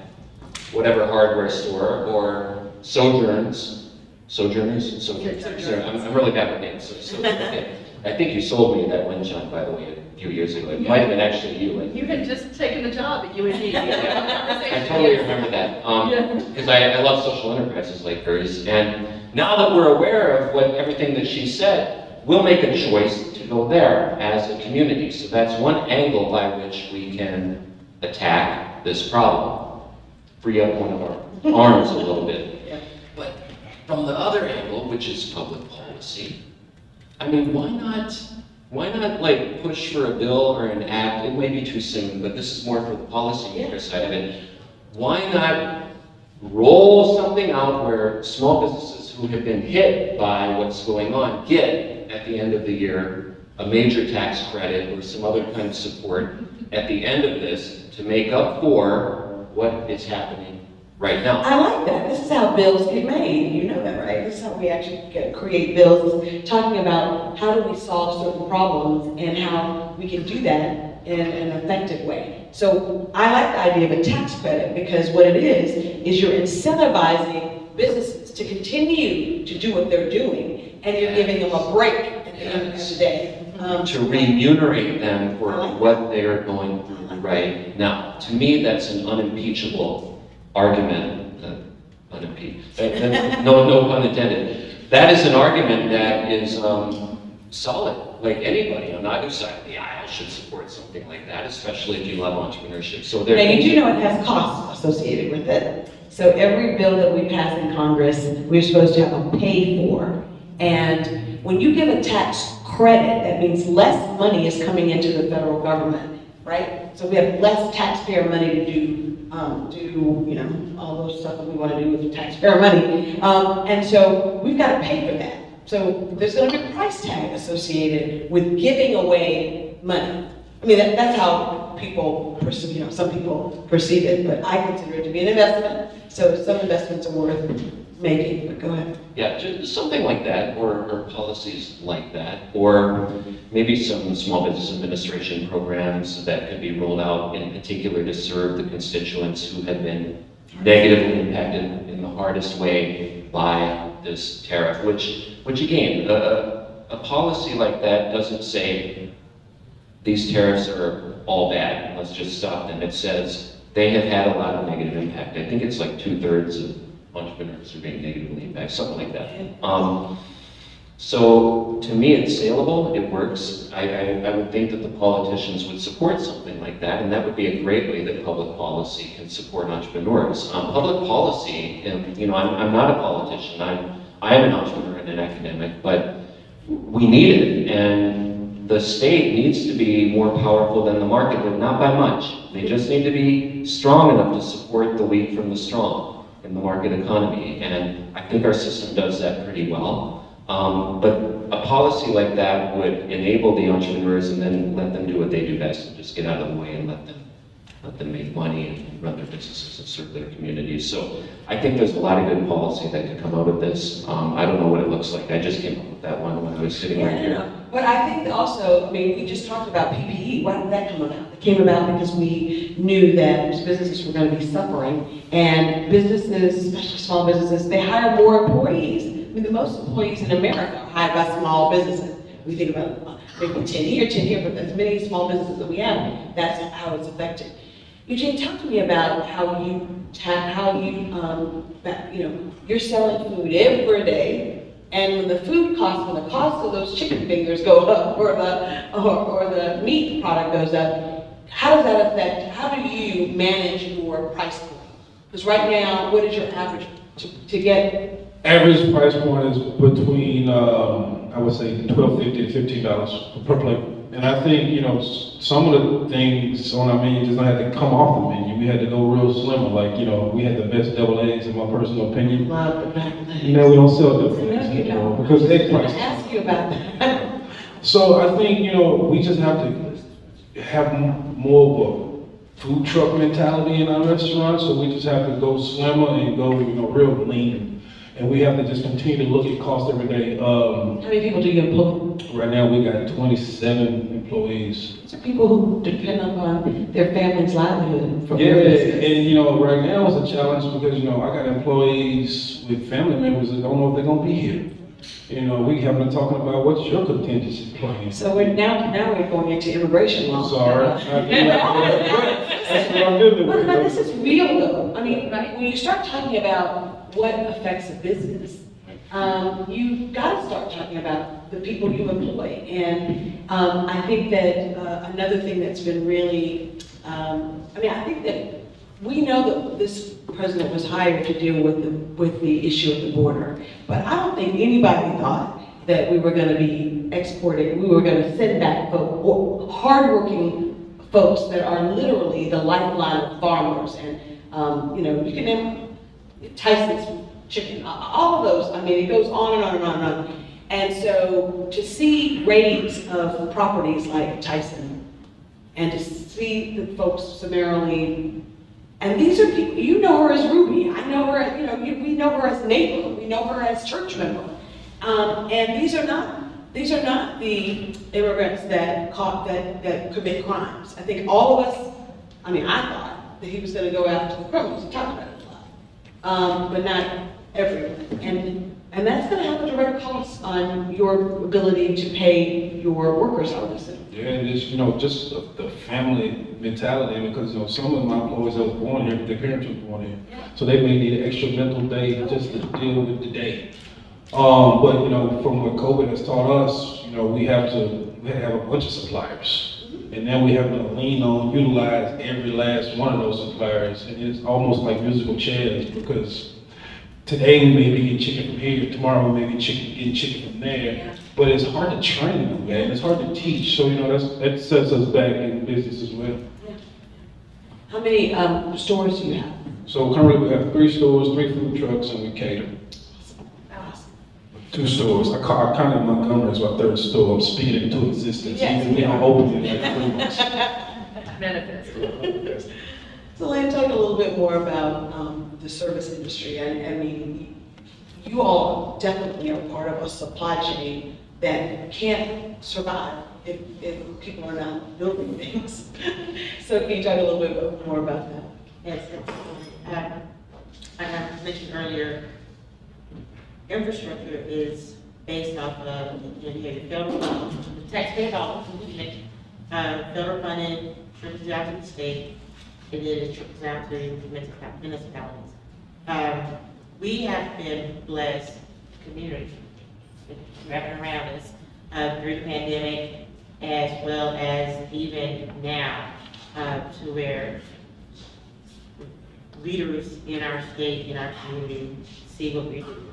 Speaker 7: whatever hardware store or Sojourners, I'm really bad with names. Okay. I think you sold me that wind chime, by the way, a few years ago. It might have been actually you.
Speaker 6: You had just taken the job at UND.
Speaker 7: I totally remember that, because I love social enterprises like hers, and now that we're aware of everything that she said, we'll make a choice to go there as a community. So that's one angle by which we can attack this problem, free up one of our arms a little bit.
Speaker 3: Yeah.
Speaker 7: But from the other angle, which is public policy, I mean, why not push for a bill or an act? It may be too soon, but this is more for the policymaker side of it. Why not roll something out where small businesses who have been hit by what's going on get, at the end of the year, a major tax credit or some other kind of support at the end of this to make up for what is happening right now.
Speaker 3: I like that. This is how bills get made. You know that, right? This is how we actually create bills, is talking about how do we solve certain problems and how we can do that in an effective way. So I like the idea of a tax credit because what it is you're incentivizing businesses to continue to do what they're doing, and you're giving them a break at the end of the day.
Speaker 7: To remunerate them for what they are going through right now. To me, that's an unimpeachable argument. No pun intended. That is an argument that is solid. Like anybody on either side of the aisle should support something like that, especially if you love entrepreneurship. So
Speaker 3: now you do know it has costs associated with it. So every bill that we pass in Congress, we're supposed to have a pay for. And when you give a tax credit, that means less money is coming into the federal government, right? So we have less taxpayer money to do all those stuff that we want to do with the taxpayer money. And so we've got to pay for that. So there's going to be a price tag associated with giving away money. I mean, that's how people perceive, some people perceive it, but I consider it to be an investment. So some investments are worth making, but go ahead.
Speaker 7: Yeah, just something like that, or policies like that, or maybe some small business administration programs that could be rolled out in particular to serve the constituents who have been negatively impacted in the hardest way by this tariff, which again, a policy like that doesn't say these tariffs are all bad, let's just stop them. It says they have had a lot of negative impact. I think it's like 2/3 of entrepreneurs are being negatively impacted, something like that. So to me, it's saleable, it works. I would think that the politicians would support something like that, and that would be a great way that public policy can support entrepreneurs. Public policy, I'm not a politician, I am an entrepreneur and an academic, but we need it, and the state needs to be more powerful than the market, but not by much. They just need to be strong enough to support the weak from the strong in the market economy, and I think our system does that pretty well. But a policy like that would enable the entrepreneurs and then let them do what they do best and just get out of the way and let them make money and run their businesses and serve their communities. So I think there's a lot of good policy that could come out of this. I don't know what it looks like. I just came up with that one when I was sitting right here.
Speaker 3: But I think also, we just talked about PPE. Why did that come about? It came about because we knew that businesses were going to be suffering, and businesses, especially small businesses, they hire more employees. The most employees in America are hired by small businesses. We think about maybe 10 here, but as many small businesses that we have, that's how it's affected. Eugene, talk to me about how you're selling food every day, and when the cost of those chicken fingers go up, or the meat product goes up, how does that affect, how do you manage your price point? Because right now, what is your average to get?
Speaker 5: Average price point is between, I would say $12.50 to $15 per plate. And I think, some of the things on our menu just had to come off the menu. We had to go real slimmer, like, we had the best deviled eggs in my personal opinion.
Speaker 3: Love the deviled eggs.
Speaker 5: We don't sell deviled eggs
Speaker 3: No, you
Speaker 5: anymore
Speaker 3: don't.
Speaker 5: because egg
Speaker 3: I
Speaker 5: prices.
Speaker 3: ask you about that.
Speaker 5: So I think, we just have to have more of a food truck mentality in our restaurant. So we just have to go slimmer and go, real lean. And we have to just continue to look at cost every day.
Speaker 3: How many people do you employ?
Speaker 5: Right now, we got 27 employees.
Speaker 3: These are people who depend upon their family's livelihood for
Speaker 5: Yeah,
Speaker 3: their business.
Speaker 5: and right now it's a challenge because, I got employees with family members that don't know if they're gonna be here. We have been talking about what's your contingency plan.
Speaker 3: So now we're going into immigration law.
Speaker 5: Sorry. That's what I'm doing.
Speaker 3: But this is real though. I mean, when you start talking about what affects a business, you gotta start talking about the people you employ. And I think that another thing that's been really, I think that we know that this president was hired to deal with the issue of the border, but I don't think anybody thought that we were gonna be exporting, we were gonna send back hardworking folks that are literally the lifeline of farmers. And, you can name Tyson's chicken, all of those, it goes on and on and on and on. And so to see raids of properties like Tyson, and to see the folks summarily, and these are people, you know her as Ruby, I know her, we know her as neighbor, we know her as church member. And these are not the immigrants that commit crimes. I think all of us, I thought that he was gonna go after the criminals, he talked about it a lot. But not everyone. And that's gonna have a direct cost on your ability to pay your workers, I would assume.
Speaker 5: Yeah, and it's, just the family mentality, because, some of my employees that was born here, their parents were born here. So they may need an extra mental day just to deal with the day. But, from what COVID has taught us, we had to have a bunch of suppliers. And then we have to utilize every last one of those suppliers. And it's almost like musical chairs, because today we may be getting chicken from here, tomorrow we may be getting chicken from there. But it's hard to train them, man. It's hard to teach. So, that sets us back in business as well.
Speaker 3: Yeah. How many stores do you have?
Speaker 5: So currently we have 3 stores, 3 food trucks, and we cater. 2 stores. I counted Montgomery as my 3rd store. I'm speaking it into existence.
Speaker 3: Yes.
Speaker 5: Even though I'm opening in like 3 months.
Speaker 6: Manifest.
Speaker 3: So Lynn, talk a little bit more about the service industry. You all definitely are part of a supply chain that can't survive if people are not building things. So can you talk a little bit more about that?
Speaker 4: Yes, I mentioned earlier, infrastructure is based off of the federal taxpayer dollars, federal funding trickles down to the state, and then it trickles down to municipalities. We have been blessed community wrapping around us through the pandemic, as well as even now, to where leaders in our state, in our community, see what we do.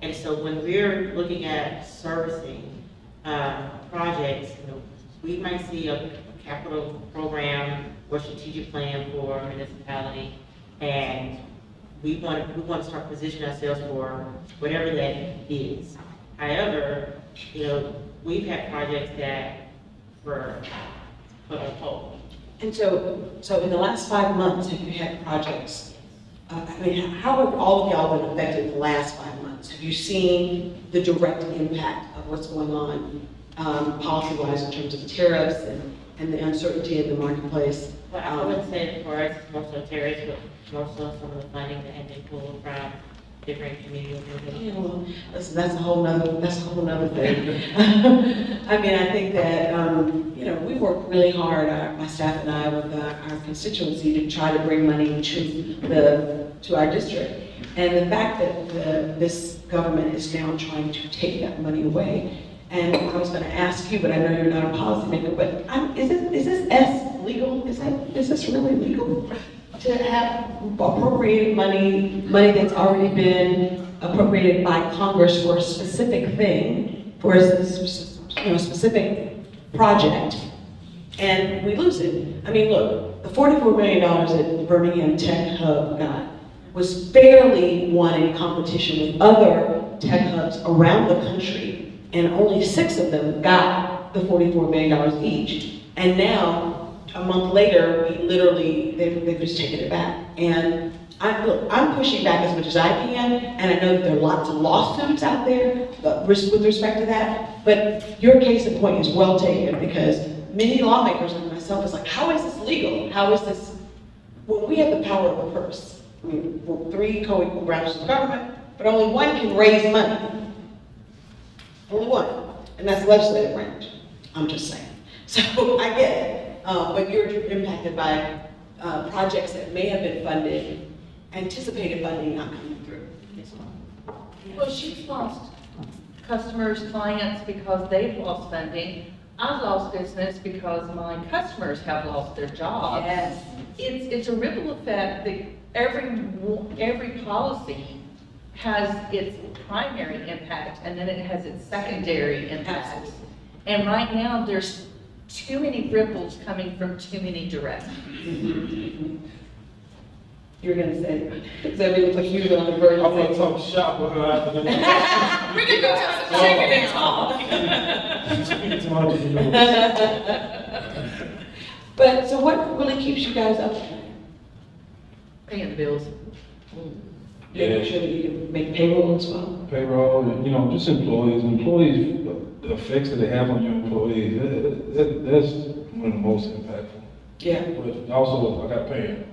Speaker 4: And so when we're looking at servicing projects, we might see a capital program or strategic plan for a municipality, and we want to start positioning ourselves for whatever that is. However, we've had projects that were put on hold.
Speaker 3: And so in the last 5 months, have you had projects? How have all of y'all been affected in the last 5 months? Have you seen the direct impact of what's going on policy-wise in terms of tariffs and the uncertainty in the marketplace?
Speaker 4: Well, I wouldn't say for us, more so tariffs, but more so some of the funding that had been pulled from different committee organizations.
Speaker 3: Yeah, well, listen, that's a whole nother thing. I mean, I think that, you know, we work really hard, my staff and I, with our constituency to try to bring money to our district. And the fact that this government is now trying to take that money away, and I was gonna ask you, but I know you're not a policymaker, but is this S legal? Is this really legal? To have appropriated money that's already been appropriated by Congress for a specific thing, for a specific project, and we lose it. I mean, look, the $44 million that the Birmingham Tech Hub got was fairly won in competition with other tech hubs around the country, and only 6 of them got the $44 million each. And now, a month later, they've just taken it back. And I'm pushing back as much as I can, and I know that there are lots of lawsuits out there with respect to that, but your case in point is well taken, because many lawmakers like myself is like, how is this legal? How is this, when we have the power of the purse? I mean, we're 3 co-equal branches of government, but only one can raise money. Only one, and that's the legislative branch. I'm just saying. So I get it. But you're impacted by projects that may have been funded, anticipated funding not coming through.
Speaker 6: Well, she's lost customers, clients because they've lost funding. I've lost business because my customers have lost their jobs.
Speaker 3: Yes.
Speaker 6: It's a ripple effect that every policy has its primary impact, and then it has its secondary impact. And right now, there's too many ripples coming from too many directions.
Speaker 3: You're gonna say, so it looks like you were on the verge
Speaker 5: I'm
Speaker 3: of
Speaker 5: gonna
Speaker 3: saying.
Speaker 5: talk shop with her after the.
Speaker 3: We're gonna go tell some chicken and talk. But, so what really keeps you guys up at night?
Speaker 6: Paying the bills.
Speaker 3: Making sure that you can make payroll as well?
Speaker 5: Payroll, and, you know, just employees, the effects that they have on your employees, that's one of the most impactful.
Speaker 3: Yeah.
Speaker 5: But also, I got paid.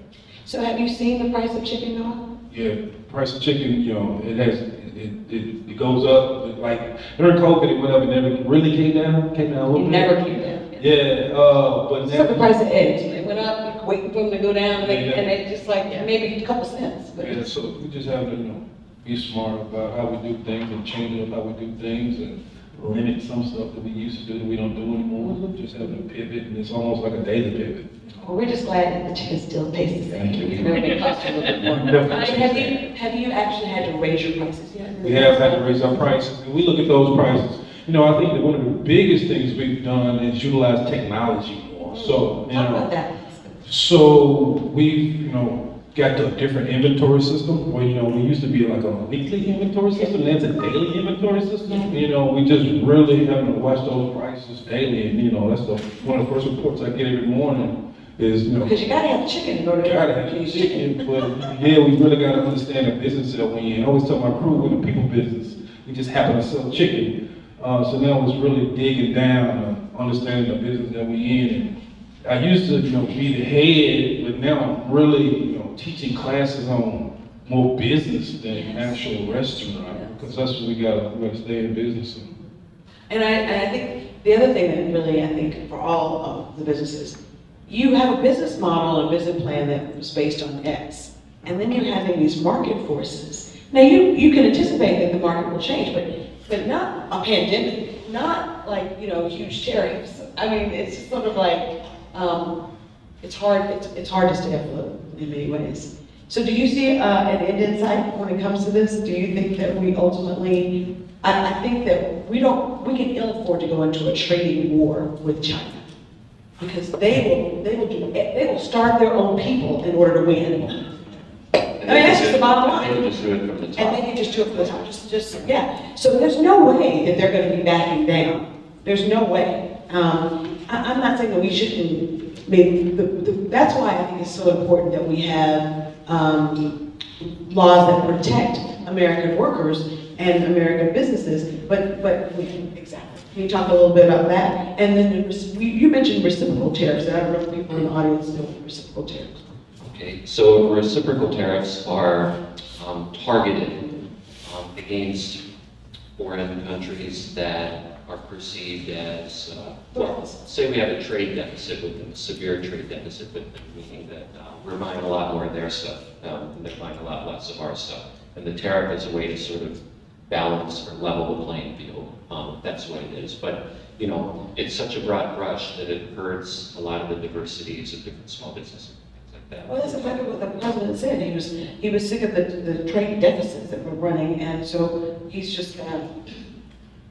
Speaker 3: So have you seen the price of chicken go up?
Speaker 5: Yeah, price of chicken, you know, it goes up, but like, during COVID, it went up and never really came down a little
Speaker 3: It
Speaker 5: bit.
Speaker 3: never came down.
Speaker 5: Yeah, but
Speaker 3: So
Speaker 5: now.
Speaker 3: the price of eggs, it went up, waiting for them to go down, and
Speaker 5: Yeah.
Speaker 3: they just like, maybe a couple cents, but.
Speaker 5: Yeah, so we just have to, you know, be smart about how we do things and change up how we do things and limit some stuff that we used to do that we don't do anymore. Just having to pivot, and it's almost like a daily pivot.
Speaker 3: Well, we're just glad that the chicken still tastes the same.
Speaker 5: Thank you.
Speaker 3: Even though they cost a little bit more.
Speaker 5: Definitely.
Speaker 3: Have you actually had to raise your prices yet?
Speaker 5: We have had to raise our prices, and we look at those prices. You know, I think that one of the biggest things we've done is utilize technology more. So, you
Speaker 3: Talk
Speaker 5: know,
Speaker 3: about that.
Speaker 5: so we've, you know, got a different inventory system where, you know, we used to be like a weekly inventory system, and it's a daily inventory system. You know, we just really having to watch those prices daily, and, you know, that's one of the first reports I get every morning is, you know.
Speaker 3: Because you gotta have chicken in order to.
Speaker 5: Gotta have chicken, but yeah, we really gotta understand the business that we're in. I always tell my crew, we're the people business. We just happen to sell chicken. So now it's really digging down, understanding the business that we're in. And I used to, you know, be the head, but now I'm really, you know, teaching classes on more business than actual restaurant, because that's what we gotta stay in business.
Speaker 3: And I think the other thing that really, I think, for all of the businesses, you have a business model and business plan that was based on X, and then you're having these market forces. Now, you can anticipate that the market will change, but not a pandemic, not like, you know, huge tariffs. I mean, it's just sort of like, it's hard to stay afloat in many ways. So do you see an end in sight when it comes to this? Do you think that we ultimately, I think that we can ill afford to go into a trading war with China. Because they will starve their own people in order to win. I mean, that's just the bottom line.
Speaker 7: They would just do it from the top.
Speaker 3: And they can just do it from the top, yeah. So there's no way that they're gonna be backing down. There's no way. I'm not saying that we shouldn't, I mean, that's why I think it's so important that we have laws that protect American workers and American businesses, but exactly. Can you talk a little bit about that? And then you mentioned reciprocal tariffs, and I don't know if people in the audience know reciprocal tariffs.
Speaker 7: Okay, so reciprocal tariffs are targeted against foreign countries that are perceived as, well, say we have a trade deficit with them, a severe trade deficit with them, meaning that we're buying a lot more of their stuff, and they're buying a lot less of our stuff. And the tariff is a way to sort of balance or level the playing field. That's what it is. But, you know, it's such a broad brush that it hurts a lot of the diversities of different small businesses.
Speaker 3: Well, that's exactly what the president said. He was sick of the trade deficits that we're running, and so he's just gonna.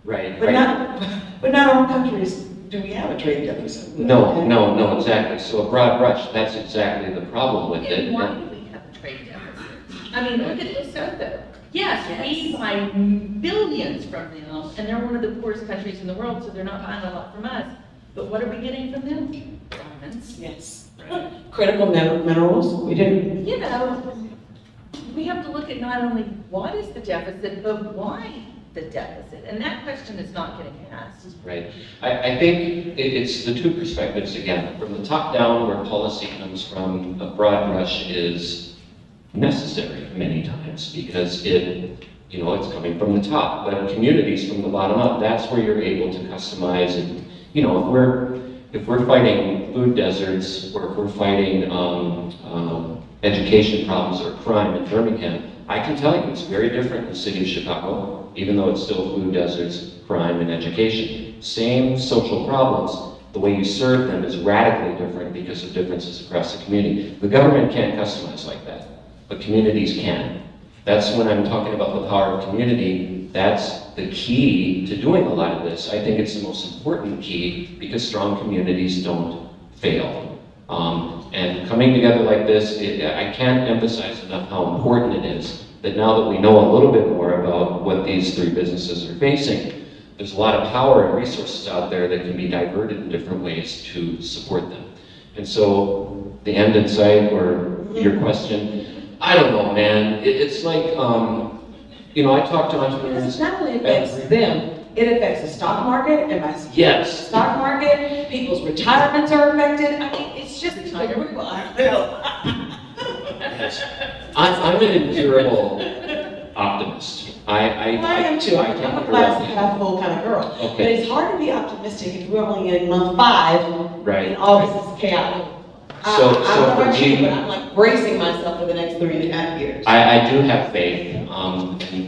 Speaker 7: Right.
Speaker 3: But not all countries do we have a trade deficit.
Speaker 7: No, exactly. So a broad brush, that's exactly the problem with it.
Speaker 6: And why do we have a trade deficit? I mean, look at Lesotho. Yes, we buy billions from them, and they're one of the poorest countries in the world, so they're not buying a lot from us. But what are we getting from them? Diamonds.
Speaker 3: Yes. Critical minerals. We didn't.
Speaker 6: You know, we have to look at not only what is the deficit, but why the deficit, and that question is not getting asked.
Speaker 7: Right. I think it's the two perspectives again. From the top down, where policy comes from, a broad brush is necessary many times because it's coming from the top. But communities from the bottom up, that's where you're able to customize. And if we're fighting food deserts, or if we're fighting education problems or crime in Birmingham, I can tell you it's very different in the city of Chicago, even though it's still food deserts, crime, and education. Same social problems. The way you serve them is radically different because of differences across the community. The government can't customize like that, but communities can. That's when I'm talking about the power of community. That's the key to doing a lot of this. I think it's the most important key because strong communities don't fail. And coming together like this, I can't emphasize enough how important it is that now that we know a little bit more about what these three businesses are facing, there's a lot of power and resources out there that can be diverted in different ways to support them. And so the end in sight, or your question, I don't know, man. It's like, I talk to entrepreneurs.
Speaker 3: It not only affects them, it affects the stock market, and by
Speaker 7: yes,
Speaker 3: stock market, people's retirements are affected. I mean, it's just
Speaker 7: yes. I'm an incurable optimist. I
Speaker 3: am too. I'm a glass half full kind of girl.
Speaker 7: Okay.
Speaker 3: But it's hard to be optimistic if we're only in month 5,
Speaker 7: right,
Speaker 3: and all this is chaotic. I don't know about you, but I'm like bracing myself for the next 3.5 years.
Speaker 7: I do have faith, and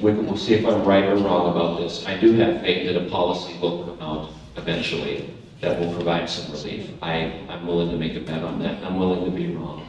Speaker 7: we'll see if I'm right or wrong about this. I do have faith that a policy will come out eventually that will provide some relief. I'm willing to make a bet on that. I'm willing to be wrong.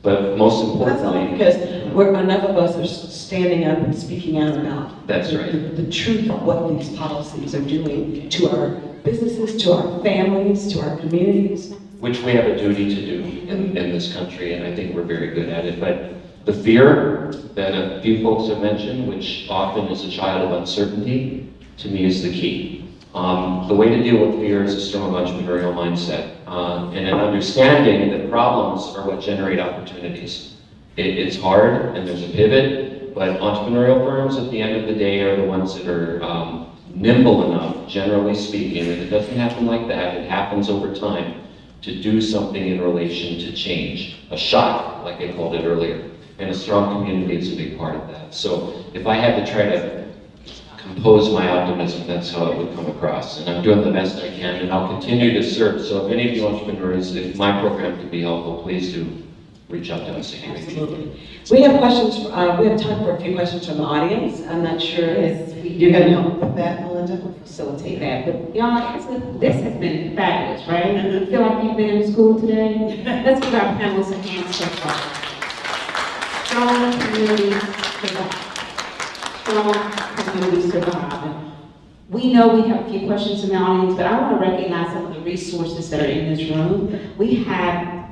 Speaker 7: But most importantly,
Speaker 3: because enough of us are standing up and speaking out about
Speaker 7: that's right.
Speaker 3: the truth of what these policies are doing to our businesses, to our families, to our communities.
Speaker 7: Which we have a duty to do in this country, and I think we're very good at it. But the fear that a few folks have mentioned, which often is a child of uncertainty, to me is the key. The way to deal with fear is a strong entrepreneurial mindset, and an understanding that problems are what generate opportunities. It's hard, and there's a pivot, but entrepreneurial firms at the end of the day are the ones that are nimble enough, generally speaking, and it doesn't happen like that, it happens over time, to do something in relation to change. A shock, like I called it earlier. And a strong community is a big part of that. So if I had to try to compose my optimism, that's how it would come across. And I'm doing the best I can, and I'll continue to serve. So if any of you entrepreneurs, if my program can be helpful, please do reach out to us.
Speaker 3: Absolutely. We have questions, we have time for a few questions from the audience. I'm not sure if you're going to help with that, Melinda?
Speaker 1: We'll facilitate that. But y'all, this has been fabulous, right? I feel like you've been in school today. Let's give our panelists a hand so far. Strong community survive. Strong community survive. We know we have a few questions in the audience, but I want to recognize some of the resources that are in this room. We have,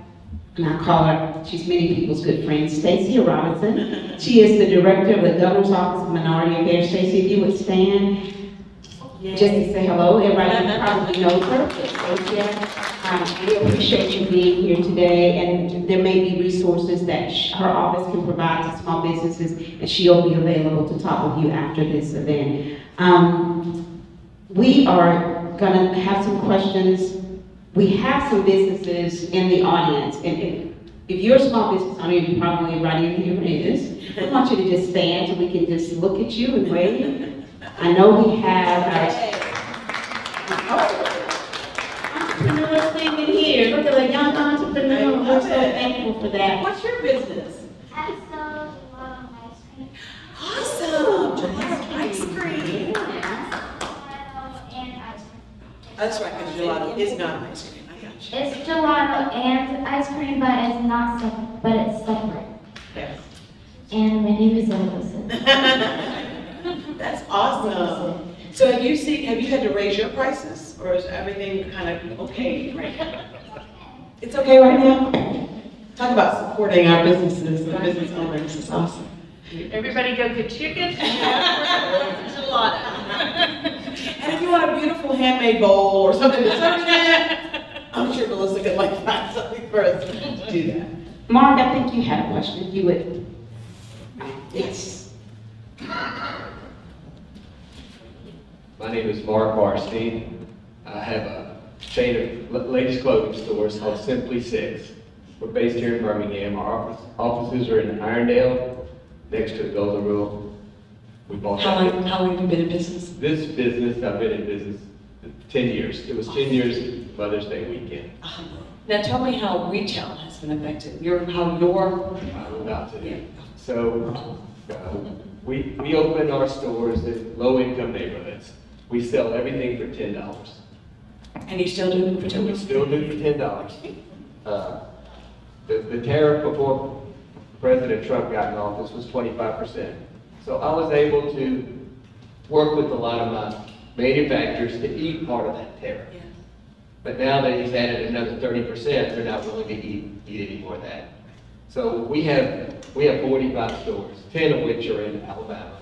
Speaker 1: and I call her, she's many people's good friend, Stacey Robinson. She is the director of the Governor's Office of Minority Affairs. Stacey, if you would stand just to say hello. Everybody probably knows her. We appreciate you being here today, and there may be resources that her office can provide to small businesses, and she'll be available to talk with you after this event. We are going to have some questions. We have some businesses in the audience, and if you're a small business owner, you're probably right in here it is. We want you to just stand so we can just look at you and wave. I know we have our entrepreneurs standing here. Look at the young entrepreneur. We're so thankful for that.
Speaker 3: What's your business?
Speaker 8: I sell gelato ice cream.
Speaker 3: Awesome, gelato ice cream.
Speaker 8: Gelato and ice cream.
Speaker 3: That's right, because gelato is not ice cream, I got you.
Speaker 8: It's gelato and ice cream, but it's not separate, but it's separate.
Speaker 3: Yes.
Speaker 8: And many resembles it.
Speaker 3: That's awesome. So have you had to raise your prices, or is everything kind of okay right now? It's okay right now? Talk about supporting our businesses and business owners, it's awesome.
Speaker 6: Everybody go get chicken and gelato.
Speaker 3: And if you want a beautiful handmade bowl or something to serve that, I'm sure Melissa could like find something for us to do that.
Speaker 1: Mark, I think you had a question. If you would. Yes.
Speaker 9: My name is Mark Barstein. I have a chain of ladies' clothing stores called Simply Six. We're based here in Birmingham. Our offices are in Irondale, next to the Golden Rule. We bought
Speaker 3: How
Speaker 9: that.
Speaker 3: long have you been in business?
Speaker 9: This business, I've been in business 10 years. It was 10 years Mother's Day weekend.
Speaker 3: Now tell me how retail has been affected.
Speaker 9: I'm about to. So we open our stores in low-income neighborhoods. We sell everything for $10.
Speaker 3: And you still do it for
Speaker 9: And we still do for $10. The tariff before President Trump got in office was 25%. So I was able to work with a lot of my manufacturers to eat part of that tariff.
Speaker 3: Yeah.
Speaker 9: But now that he's added another 30%, they're not willing to eat any more of that. So we have 45 stores, 10 of which are in Alabama.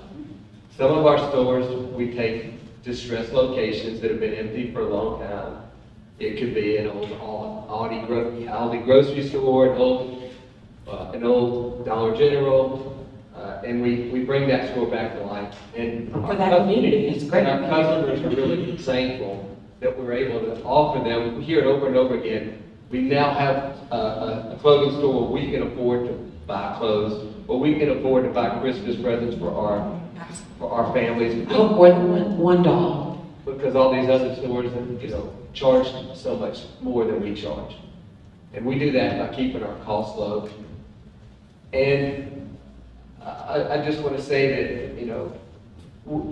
Speaker 9: Some of our stores, we take distressed locations that have been empty for a long time. It could be an old Aldi grocery store, an old Dollar General, and we bring that store back to life. And
Speaker 3: For that community, it's great.
Speaker 9: And our customers are really thankful that we're able to offer them. We hear it over and over again. We now have a clothing store where we can afford to buy clothes, or we can afford to buy Christmas presents for our families.
Speaker 3: Oh, more than one doll.
Speaker 9: Because all these other stores, charge so much more than we charge. And we do that by keeping our costs low. And I just want to say that,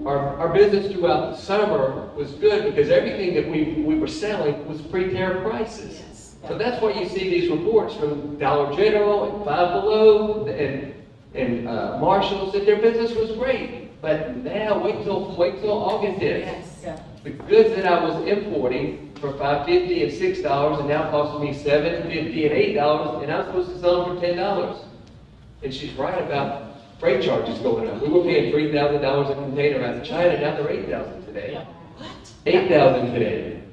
Speaker 9: our business throughout the summer was good because everything that we were selling was pre-tariff prices.
Speaker 3: Yes.
Speaker 9: So that's why you see these reports from Dollar General and Five Below and Marshalls that their business was great. But now, wait till August hits.
Speaker 3: Yes.
Speaker 9: The goods that I was importing for $5.50 and $6 and now costing me $7.50 and $8, and I'm supposed to sell them for $10. And she's right about freight charges going up. We were paying $3,000 a container out of China, now they're $8,000 today.
Speaker 3: What?
Speaker 9: $8,000 today,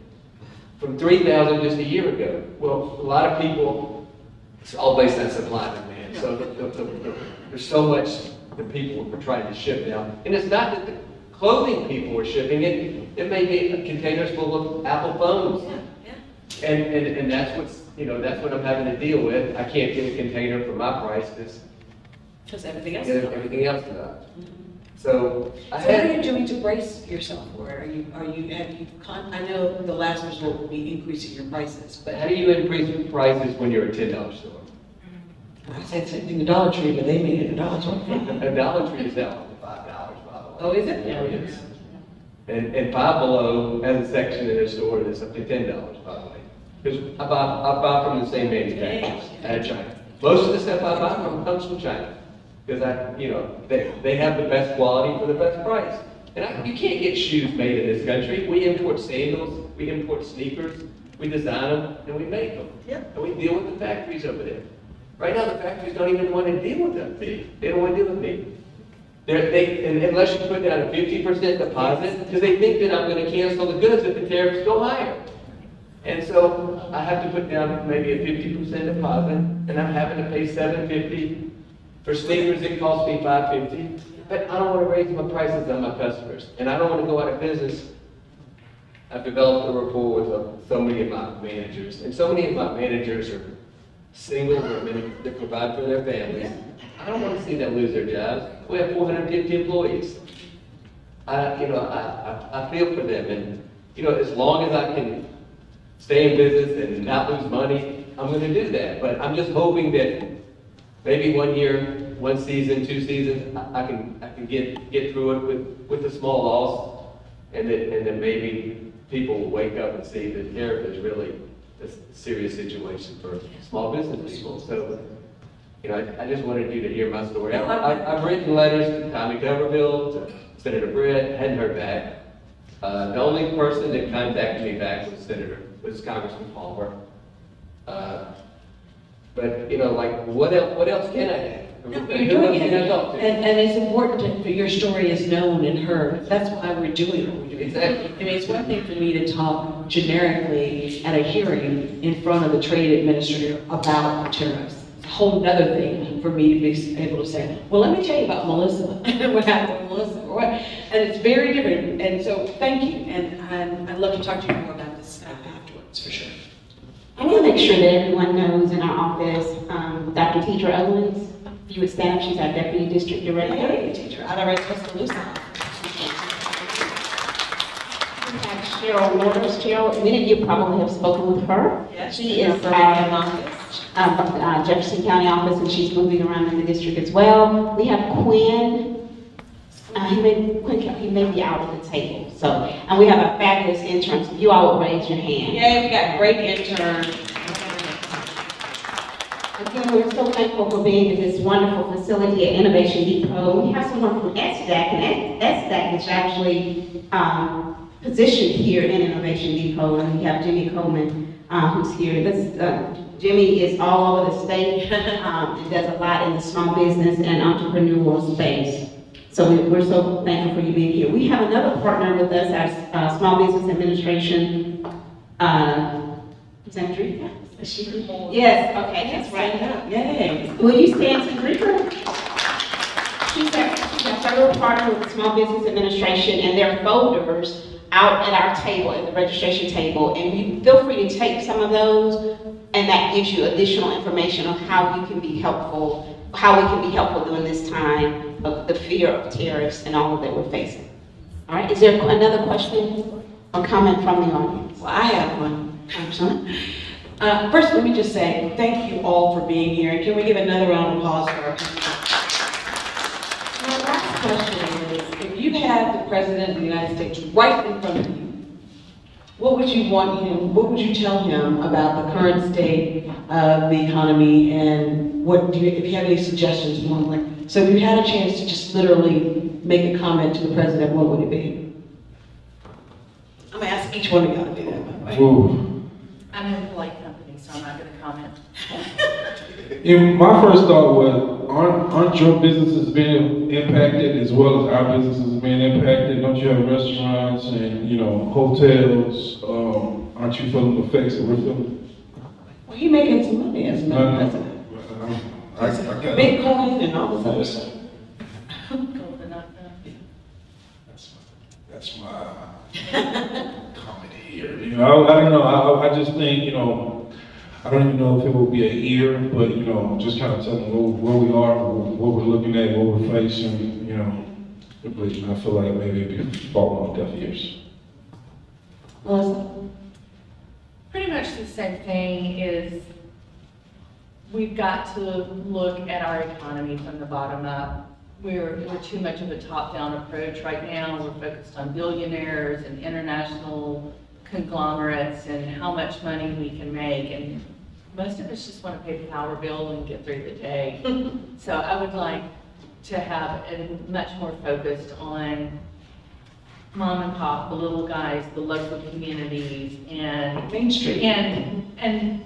Speaker 9: from $3,000 just a year ago. Well, a lot of people, it's all based on supply and demand. So there's so much that people are trying to ship now. And it's not that the clothing people are shipping it. It may be containers full of Apple phones.
Speaker 3: Yeah.
Speaker 9: And that's what I'm having to deal with. I can't get a container for my price
Speaker 3: Because everything else.
Speaker 9: everything else does. So I
Speaker 3: So what are
Speaker 9: had,
Speaker 3: you doing to brace yourself for it? I know the last resort will be increasing your prices, but
Speaker 9: how do you increase prices when you're a $10 store?
Speaker 3: I said same thing to Dollar Tree, but they made it $1.25.
Speaker 9: A Dollar Tree is down to $5, by the way.
Speaker 3: Oh, is it?
Speaker 9: Yeah, it is. And Five Below has a section in their store that's up to $10, by the way. Because I buy from the same manufacturers out of China. Most of the stuff I buy from comes from China. Because they have the best quality for the best price. And you can't get shoes made in this country. We import sandals, we import sneakers, we design them, and we make them.
Speaker 3: Yeah.
Speaker 9: And we deal with the factories over there. Right now, the factories don't even want to deal with me. They don't want to deal with me. And unless you put down a 50% deposit, because they think that I'm going to cancel the goods if the tariffs go higher. And so I have to put down maybe a 50% deposit, and I'm having to pay $7.50 for sneakers that cost me $5.50. But I don't want to raise my prices on my customers, and I don't want to go out of business. I've developed a rapport with so many of my managers, and so many of my managers single women that provide for their families. I don't want to see them lose their jobs. We have 450 employees. I feel for them, and as long as I can stay in business and not lose money, I'm going to do that. But I'm just hoping that maybe 1 year, 1 season, 2 seasons, I can get through it with a small loss, and then maybe people will wake up and see that tariff is really a serious situation for small business people. So, I just wanted you to hear my story. I've written letters to Tommy Tuberville, to Senator Britt, hadn't heard back. The only person that contacted me back was Congressman Palmer. But what else can I do?
Speaker 3: No,
Speaker 9: Who
Speaker 3: you're doing
Speaker 9: else
Speaker 3: it,
Speaker 9: can I talk to?
Speaker 3: and it's important that your story is known and heard. That's why we're doing what we're doing.
Speaker 9: Exactly.
Speaker 3: I mean, it's one thing for me to talk generically at a hearing in front of the trade administrator about tariffs. It's a whole nother thing for me to be able to say, well, let me tell you about Melissa, what happened to Melissa, or what. And it's very different, and so thank you, and I'd love to talk to you more about this afterwards, for sure.
Speaker 1: I want to make sure that everyone knows in our office, Dr. Teacher Owens, if you would stand up, she's our Deputy District Director.
Speaker 3: Hey, teacher, out of our Tuscaloosa.
Speaker 1: We have Cheryl Waters. Cheryl, many of you probably have spoken with her.
Speaker 3: Yes,
Speaker 1: She is our Jefferson County office, and she's moving around in the district as well. We have Quinn. He may be out of the table. So, and we have a fabulous intern. So if you all would raise your hand.
Speaker 3: Yay, we got great interns.
Speaker 1: Again, we're so thankful for being in this wonderful facility at Innovation Depot. We have someone from SDAC, and SDAC is actually positioned here in Innovation Depot, and we have Jimmy Coleman who's here. Jimmy is all over the state and does a lot in the small business and entrepreneurial space. So we're so thankful for you being here. We have another partner with us, our Small Business Administration. Is that Drika? Is she here? Yes, okay, that's right.
Speaker 3: Yay.
Speaker 1: Will you stand to greet her? She's a federal partner with the Small Business Administration, and there are folders out at our table, at the registration table, and you feel free to take some of those, and that gives you additional information on how you can be helpful, how we can be helpful during this time of the fear of tariffs and all that we're facing. All right, is there another question or comment from the audience?
Speaker 3: Well, I have one, Congresswoman. First, let me just say thank you all for being here. And can we give another round of applause for our My last question is, if you had the President of the United States right in front of you, what would you tell him about the current state of the economy, and if you have any suggestions for him? So if you had a chance to just literally make a comment to the President, what would it be? I'm gonna ask each one of y'all to do that, by the way.
Speaker 5: Ooh.
Speaker 6: I'm in polite company, so I'm not going to comment.
Speaker 5: My first thought was, aren't your businesses being impacted as well as our businesses being impacted? Don't you have restaurants and, hotels? Aren't you feeling the effects that we're feeling?
Speaker 3: Well, he's making some money as another president. Bitcoin and all this other stuff.
Speaker 5: That's my comment here. I don't know. I just think, I don't even know if it will be a year, but, just kind of telling where we are, what we're looking at, what we're facing, but I feel like maybe it'd be falling on deaf ears.
Speaker 3: Melissa?
Speaker 6: Pretty much the same thing is we've got to look at our economy from the bottom up. We're too much of a top-down approach right now. We're focused on billionaires and international conglomerates and how much money we can make, and most of us just want to pay the power bill and get through the day. So I would like to have it much more focused on mom and pop, the little guys, the local communities, and
Speaker 3: Main Street.
Speaker 6: and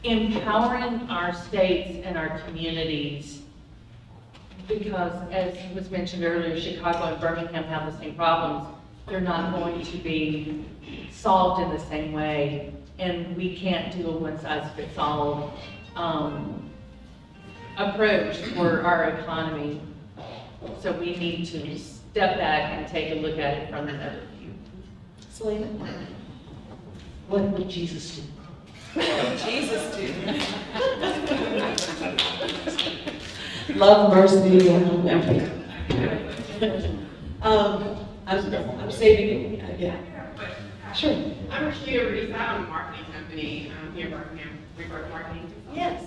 Speaker 6: empowering our states and our communities, because as was mentioned earlier, Chicago and Birmingham have the same problems. They're not going to be solved in the same way, and we can't do a one-size-fits-all approach for our economy. So we need to step back and take a look at it from another view.
Speaker 3: Selena? What would Jesus do? Jesus too. Love, mercy, and empathy. I'm saving, yeah. Sure.
Speaker 10: I'm Rashida Reese. I own a marketing company here in Birmingham, Rework Marketing.
Speaker 3: Yes.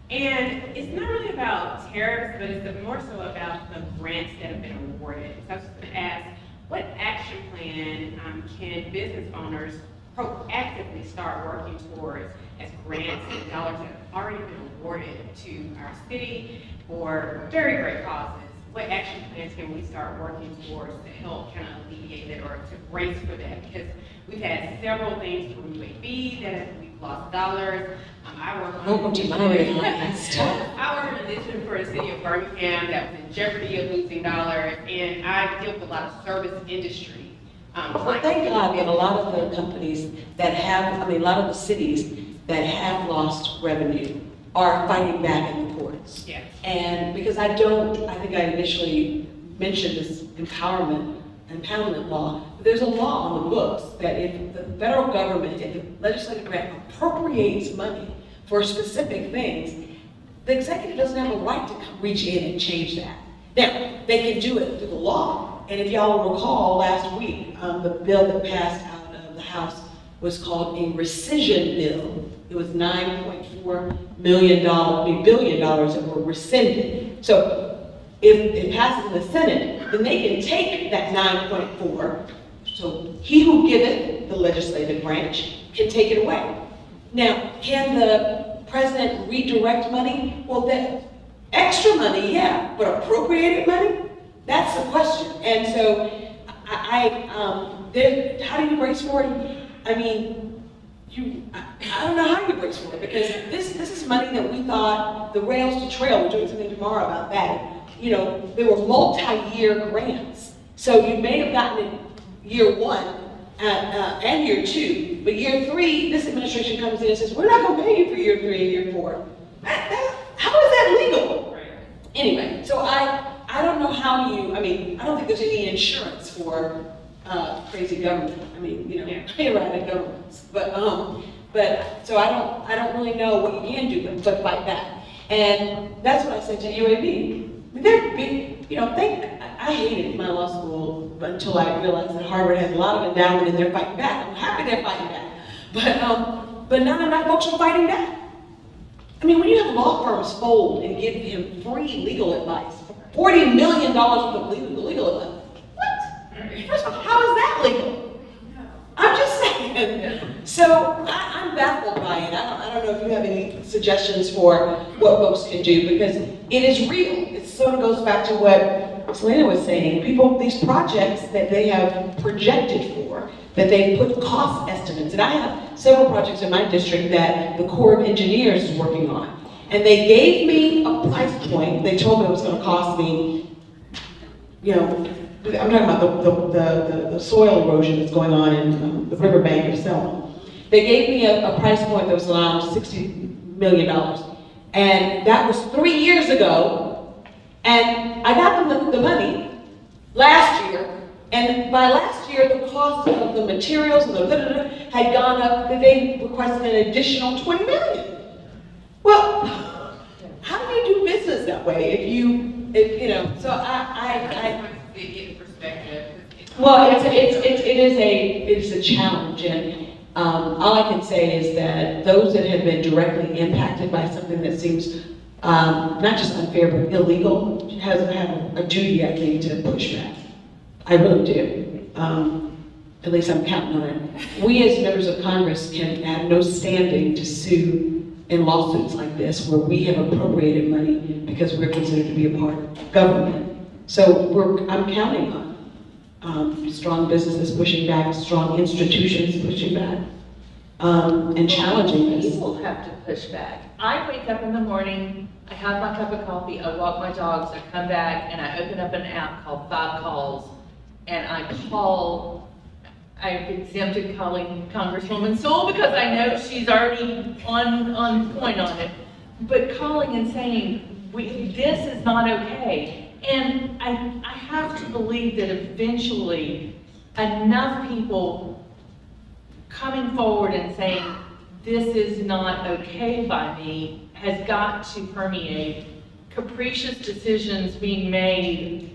Speaker 10: And it's not really about tariffs, but it's more so about the grants that have been awarded. So I was just going to ask, what action plan can business owners proactively start working towards as grants and dollars have already been awarded to our city for very great causes? What action plans can we start working towards to help kind of alleviate that or to brace for that? Because we've had several things from UAB that we've lost dollars. I work on I work on an initiative for the city of Birmingham that was in jeopardy of losing dollars, and I deal with a lot of service industry.
Speaker 3: Well, thank God that a lot of the companies that have, a lot of the cities that have lost revenue are fighting back in the courts.
Speaker 10: Yes.
Speaker 3: And because I think I initially mentioned this impoundment law, but there's a law on the books that if the federal government, if the legislative branch appropriates money for specific things, the executive doesn't have a right to come reach in and change that. Now, they can do it through the law, and if y'all recall last week, the bill that passed out of the House was called a rescission bill. It was $9.4 billion that were rescinded. So if it passes in the Senate, then they can take that 9.4. So he who giveth, the legislative branch, can take it away. Now, can the president redirect money? Well, that extra money, yeah, but appropriated money? That's the question. And so how do you brace for it? I don't know how you brace for it, because this is money that we thought, the Rails to Trail, we're doing something tomorrow about that. There were multi-year grants. So you may have gotten it year one and year two, but year three, this administration comes in and says, we're not gonna pay you for year three and year four. How is that legal? Anyway, so I don't know how you, I don't think there's any insurance for crazy government. Erratic governments. But so I don't really know what you can do but fight back. And that's what I said to UAB. They're big, I hated my law school until I realized that Harvard has a lot of endowment and they're fighting back. I'm happy they're fighting back. But none of my folks are fighting back. When you have law firms fold and give him free legal advice, $40 million worth of legal advice. What? First of all, how is that legal? I'm just saying. So I'm baffled by it. I don't know if you have any suggestions for what folks can do, because it is real. It sort of goes back to what Selena was saying. These projects that they have projected for, that they put cost estimates, and I have several projects in my district that the Corps of Engineers is working on. And they gave me a price point. They told me it was going to cost me, I'm talking about the soil erosion that's going on in the riverbank of Selma. They gave me a price point that was around $60 million. And that was 3 years ago. And I got them the money last year. And by last year, the cost of the materials and had gone up, that they requested an additional $20 million. Well, how do you do business that way so well, it is a challenge, and all I can say is that those that have been directly impacted by something that seems not just unfair but illegal have a duty, I think, to push back. I really do. At least I'm counting on it. We as members of Congress can have no standing to sue in lawsuits like this, where we have appropriated money because we're considered to be a part of government. So I'm counting on strong businesses pushing back, strong institutions pushing back, and challenging this.
Speaker 6: People have to push back. I wake up in the morning, I have my cup of coffee, I walk my dogs, I come back, and I open up an app called 5 Calls, and I've exempted calling Congresswoman Sewell because I know she's already on point on it. But calling and saying, this is not okay. And I have to believe that eventually enough people coming forward and saying, this is not okay by me has got to permeate. Capricious decisions being made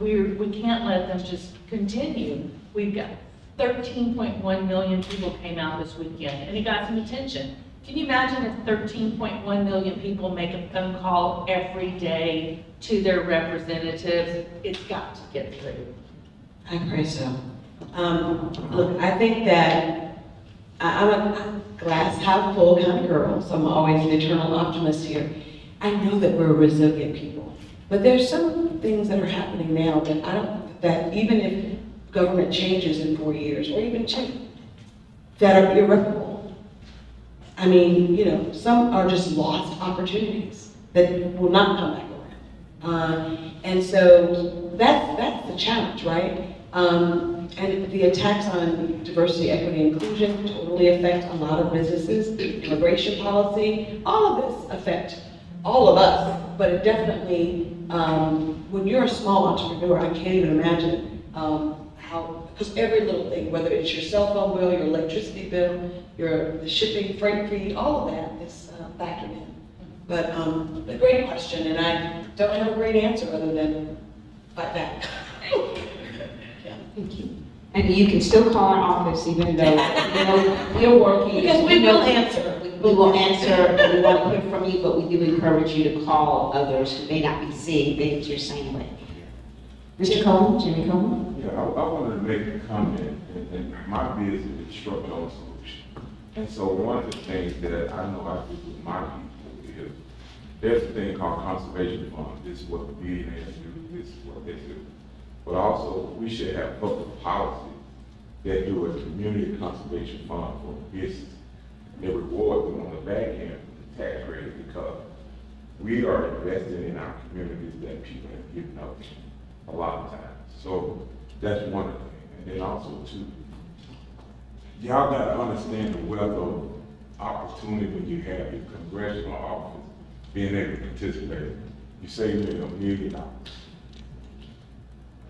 Speaker 6: we can't let them just continue. We've got 13.1 million people came out this weekend and it got some attention. Can you imagine if 13.1 million people make a phone call every day to their representatives? It's got to get through.
Speaker 3: I pray so. Look, I think that I'm a glass half full kind of girl, so I'm always an eternal optimist here. I know that we're resilient people, but there's some things that are happening now that even if government changes in 4 years, or even 2, that are irreparable. I mean, you know, some are just lost opportunities that will not come back around. And so that's the challenge, right? And the attacks on diversity, equity, and inclusion totally affect a lot of businesses. Immigration policy, all of this affect all of us, but it definitely, when you're a small entrepreneur, I can't even imagine how, because every little thing, whether it's your cell phone bill, your electricity bill, the shipping, freight fee, all of that is factored in. But a great question, and I don't have a great answer other than fight back.
Speaker 1: Thank you. And you can still call our office even though, you know, we're working.
Speaker 3: Because we will answer.
Speaker 1: We will answer, and we want to hear from you, but we do encourage you to call others who may not be seeing things you're saying. Mr. Coleman, Jimmy Coleman?
Speaker 11: Yeah, I wanted to make a comment, and my business is structural solution. And so one of the things that I know I do with my people is, there's a thing called conservation fund. This is what the billionaires do, this is what they do. But also, we should have public policy that do a community conservation fund for the business. They reward them on the back end with the tax rate because we are investing in our communities that people have given up a lot of times. So that's one thing. And then also too, y'all gotta understand the wealth of opportunity when you have your congressional office being able to participate. You save me $1 million.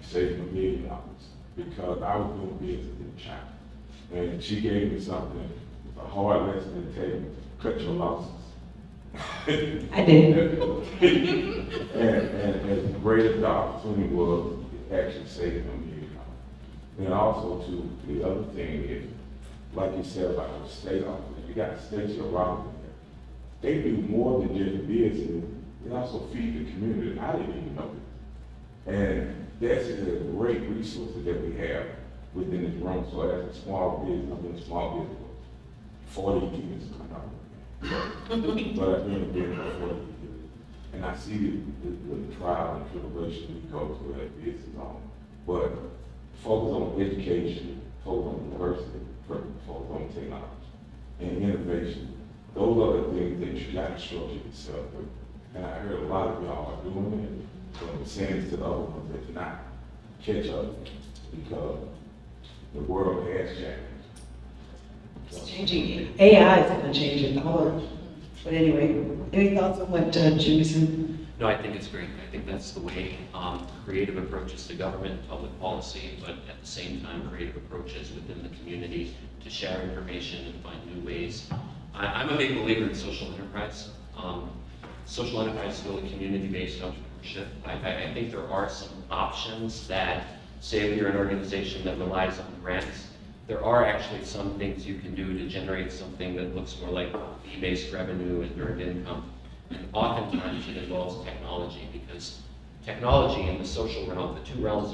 Speaker 11: Saving $1 million because I was doing business in China. And she gave me something, a hard lesson to take, cut your losses.
Speaker 3: I did.
Speaker 11: and as great as the opportunity was, it actually saved $1 million. And also too, the other thing is, like you said about the state office, you got states around there. They do more than just business, they also feed the community. I didn't even know it. And that's a great resource that we have within this room. So as a small business, I've been a small business for 40 years. But I've been in business for 40 years. And I see the trial and tribulation we go to as business on. But focus on education, focus on diversity, focus on technology and innovation. Those are the things that you got to structure yourself with. And I heard a lot of y'all are doing it. So I'm saying to the other ones that not catch up because the world has changed.
Speaker 3: It's changing. AI is going to change it all. But anyway, any thoughts on what Jimmy said?
Speaker 7: No, I think it's great. I think that's the way. Creative approaches to government, public policy, but at the same time, creative approaches within the community to share information and find new ways. I'm a big believer in social enterprise. Social enterprise is really community-based entrepreneurship. I think there are some options that, say if you're an organization that relies on grants, there are actually some things you can do to generate something that looks more like fee-based revenue and earned income. And oftentimes it involves technology because technology and the social realm, the two realms,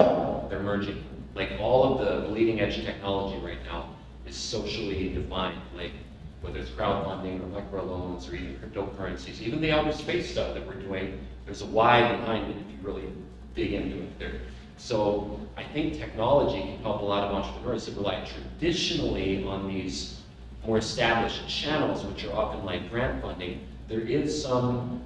Speaker 7: they're merging. Like all of the bleeding edge technology right now is socially defined, like whether it's crowdfunding or microloans or even cryptocurrencies, even the outer space stuff that we're doing, there's a why behind it if you really dig into it there. So I think technology can help a lot of entrepreneurs that rely traditionally on these more established channels, which are often like grant funding. There is some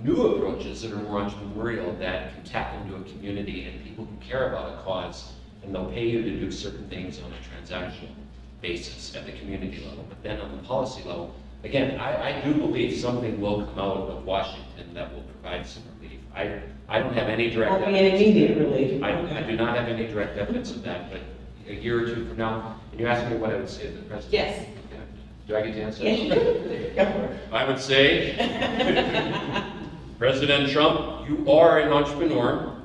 Speaker 7: new approaches that are more entrepreneurial that can tap into a community and people who care about a cause, and they'll pay you to do certain things on a transactional basis at the community level. But then on the policy level, again, I do believe something will come out of Washington that will provide some relief. I don't have any direct
Speaker 3: Won't be
Speaker 7: evidence.
Speaker 3: an immediate relief.
Speaker 7: I do not have any direct evidence of that, but a year or two from now, and you asked me what I would say to the president.
Speaker 3: Yes.
Speaker 7: Do I get to answer?
Speaker 3: Yes, you do. Go for it.
Speaker 7: I would say, President Trump, you are an entrepreneur.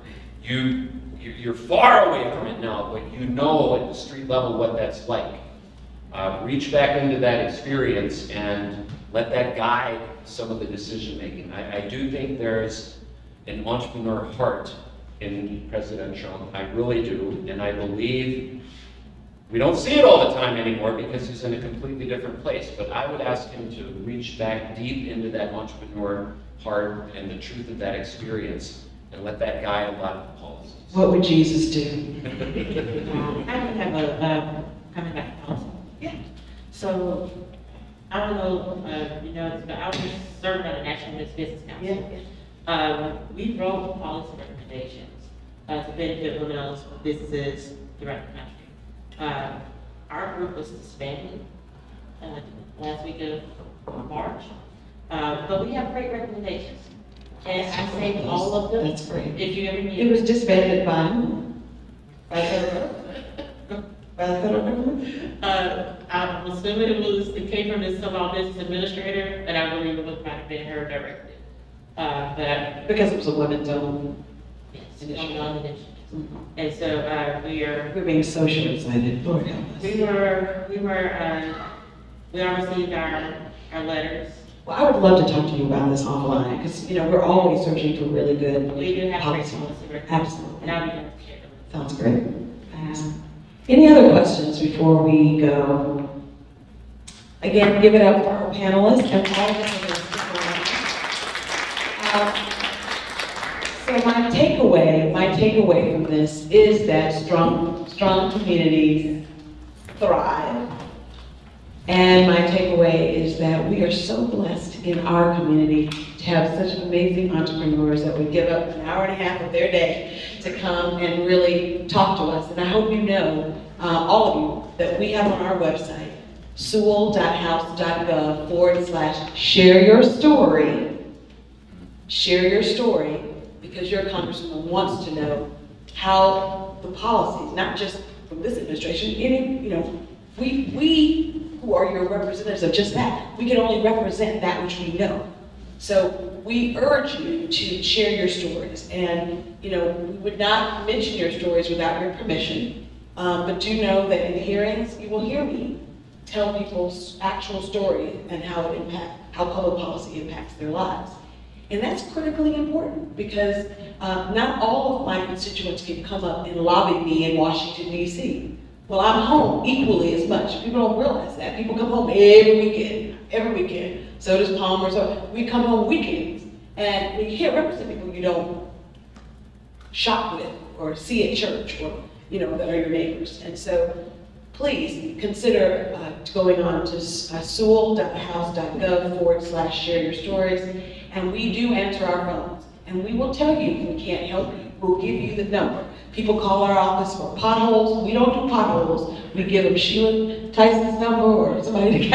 Speaker 7: You're far away from it now, but you know at the street level what that's like. Reach back into that experience and let that guide some of the decision making. I do think there's an entrepreneur heart in President Trump. I really do, and I believe we don't see it all the time anymore because he's in a completely different place. But I would ask him to reach back deep into that entrepreneur heart and the truth of that experience and let that guide a lot of the policies.
Speaker 3: What would Jesus do?
Speaker 4: I would have a coming back to policy.
Speaker 3: Yeah.
Speaker 4: So, I don't know, you know, but I was serving on the National Business Council. We wrote policy recommendations to benefit women-owned businesses throughout the country. Our group was disbanded last week of March, but we have great recommendations. And I saved all of them.
Speaker 3: That's great.
Speaker 4: If you ever need.
Speaker 3: It was disbanded by the federal government?
Speaker 4: I'm assuming it came from the small business administrator, and I believe it might have been her directive. But
Speaker 3: Because it was a women's-owned
Speaker 4: yes,
Speaker 3: initiative.
Speaker 4: on initiative. And so
Speaker 3: We're being socially excited. Lord help us.
Speaker 4: we all received our letters.
Speaker 3: Well, I would love to talk to you about this offline, because, you know, we're always searching for really good
Speaker 4: We do have great
Speaker 3: policy.
Speaker 4: policy recommendations.
Speaker 3: Absolutely.
Speaker 4: And I'll be glad to share them.
Speaker 3: Sounds great. Any other questions before we go? Again, give it up for our panelists and all of us are going to stick around. So my takeaway from this is that strong communities thrive. And my takeaway is that we are so blessed in our community to have such amazing entrepreneurs that would give up an hour and a half of their day to come and really talk to us. And I hope you know, all of you, that we have on our website, sewell.house.gov/share your story. Share your story, because your congresswoman wants to know how the policies, not just from this administration, we who are your representatives of just that, we can only represent that which we know. So we urge you to share your stories, and we would not mention your stories without your permission, but do know that in the hearings, you will hear me tell people's actual stories and how public policy impacts their lives. And that's critically important, because not all of my constituents can come up and lobby me in Washington, D.C. Well, I'm home equally as much. People don't realize that. People come home every weekend. So does Palmer. So we come home weekends. And you can't represent people you don't shop with or see at church, or, that are your neighbors. And so please consider going on to sewell.house.gov/share your stories. And we do answer our phones. And we will tell you if we can't help you. We'll give you the number. People call our office for potholes. We don't do potholes. We give them Sheila Tyson's number or somebody in the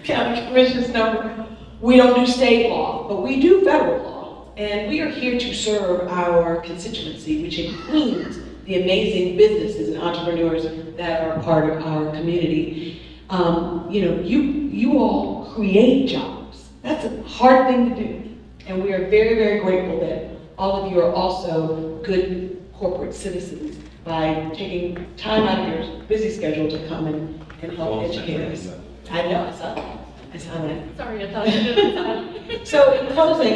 Speaker 3: county commission's number. We don't do state law, but we do federal law. And we are here to serve our constituency, which includes the amazing businesses and entrepreneurs that are part of our community. You all create jobs. That's a hard thing to do. And we are very, very grateful that all of you are also good corporate citizens by taking time out of your busy schedule to come and help educate us. I know, I saw that.
Speaker 6: Sorry, I thought you did.
Speaker 3: So in closing,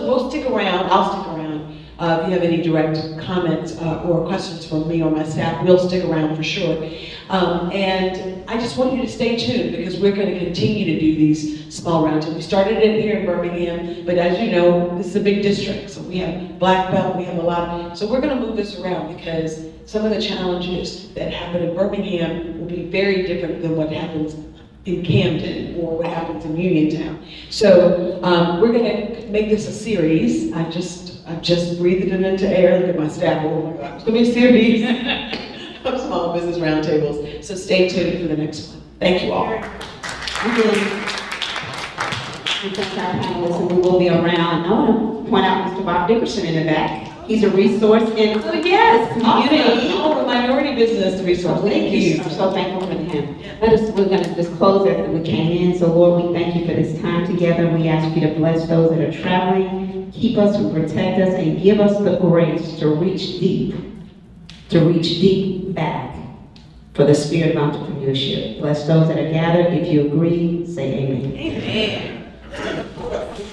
Speaker 3: we'll stick around, I'll stick around. If you have any direct comments or questions from me or my staff, we'll stick around for sure. And I just want you to stay tuned, because we're going to continue to do these small roundtables. We started it here in Birmingham, but as you know, this is a big district. So we have Black Belt, we have a lot. So we're going to move this around, because some of the challenges that happen in Birmingham will be very different than what happens in Camden or what happens in Uniontown. So we're going to make this a series. I've just breathed it into air. Look at my staff. Oh my God, it's going to be a series of small business roundtables. So stay tuned for the next one. Thank you all.
Speaker 1: We thank our panelists, and we will be around. I want to point out Mr. Bob Dickerson in the back. He's a resource in
Speaker 3: Oh, yes,
Speaker 1: community.
Speaker 3: awesome. Oh, minority business resource, thank you.
Speaker 1: I'm so thankful for him. We're gonna just close as we came in. So Lord, we thank you for this time together. We ask you to bless those that are traveling, keep us and protect us, and give us the grace to reach deep back for the spirit of entrepreneurship. Bless those that are gathered. If you agree, say amen.
Speaker 10: Amen.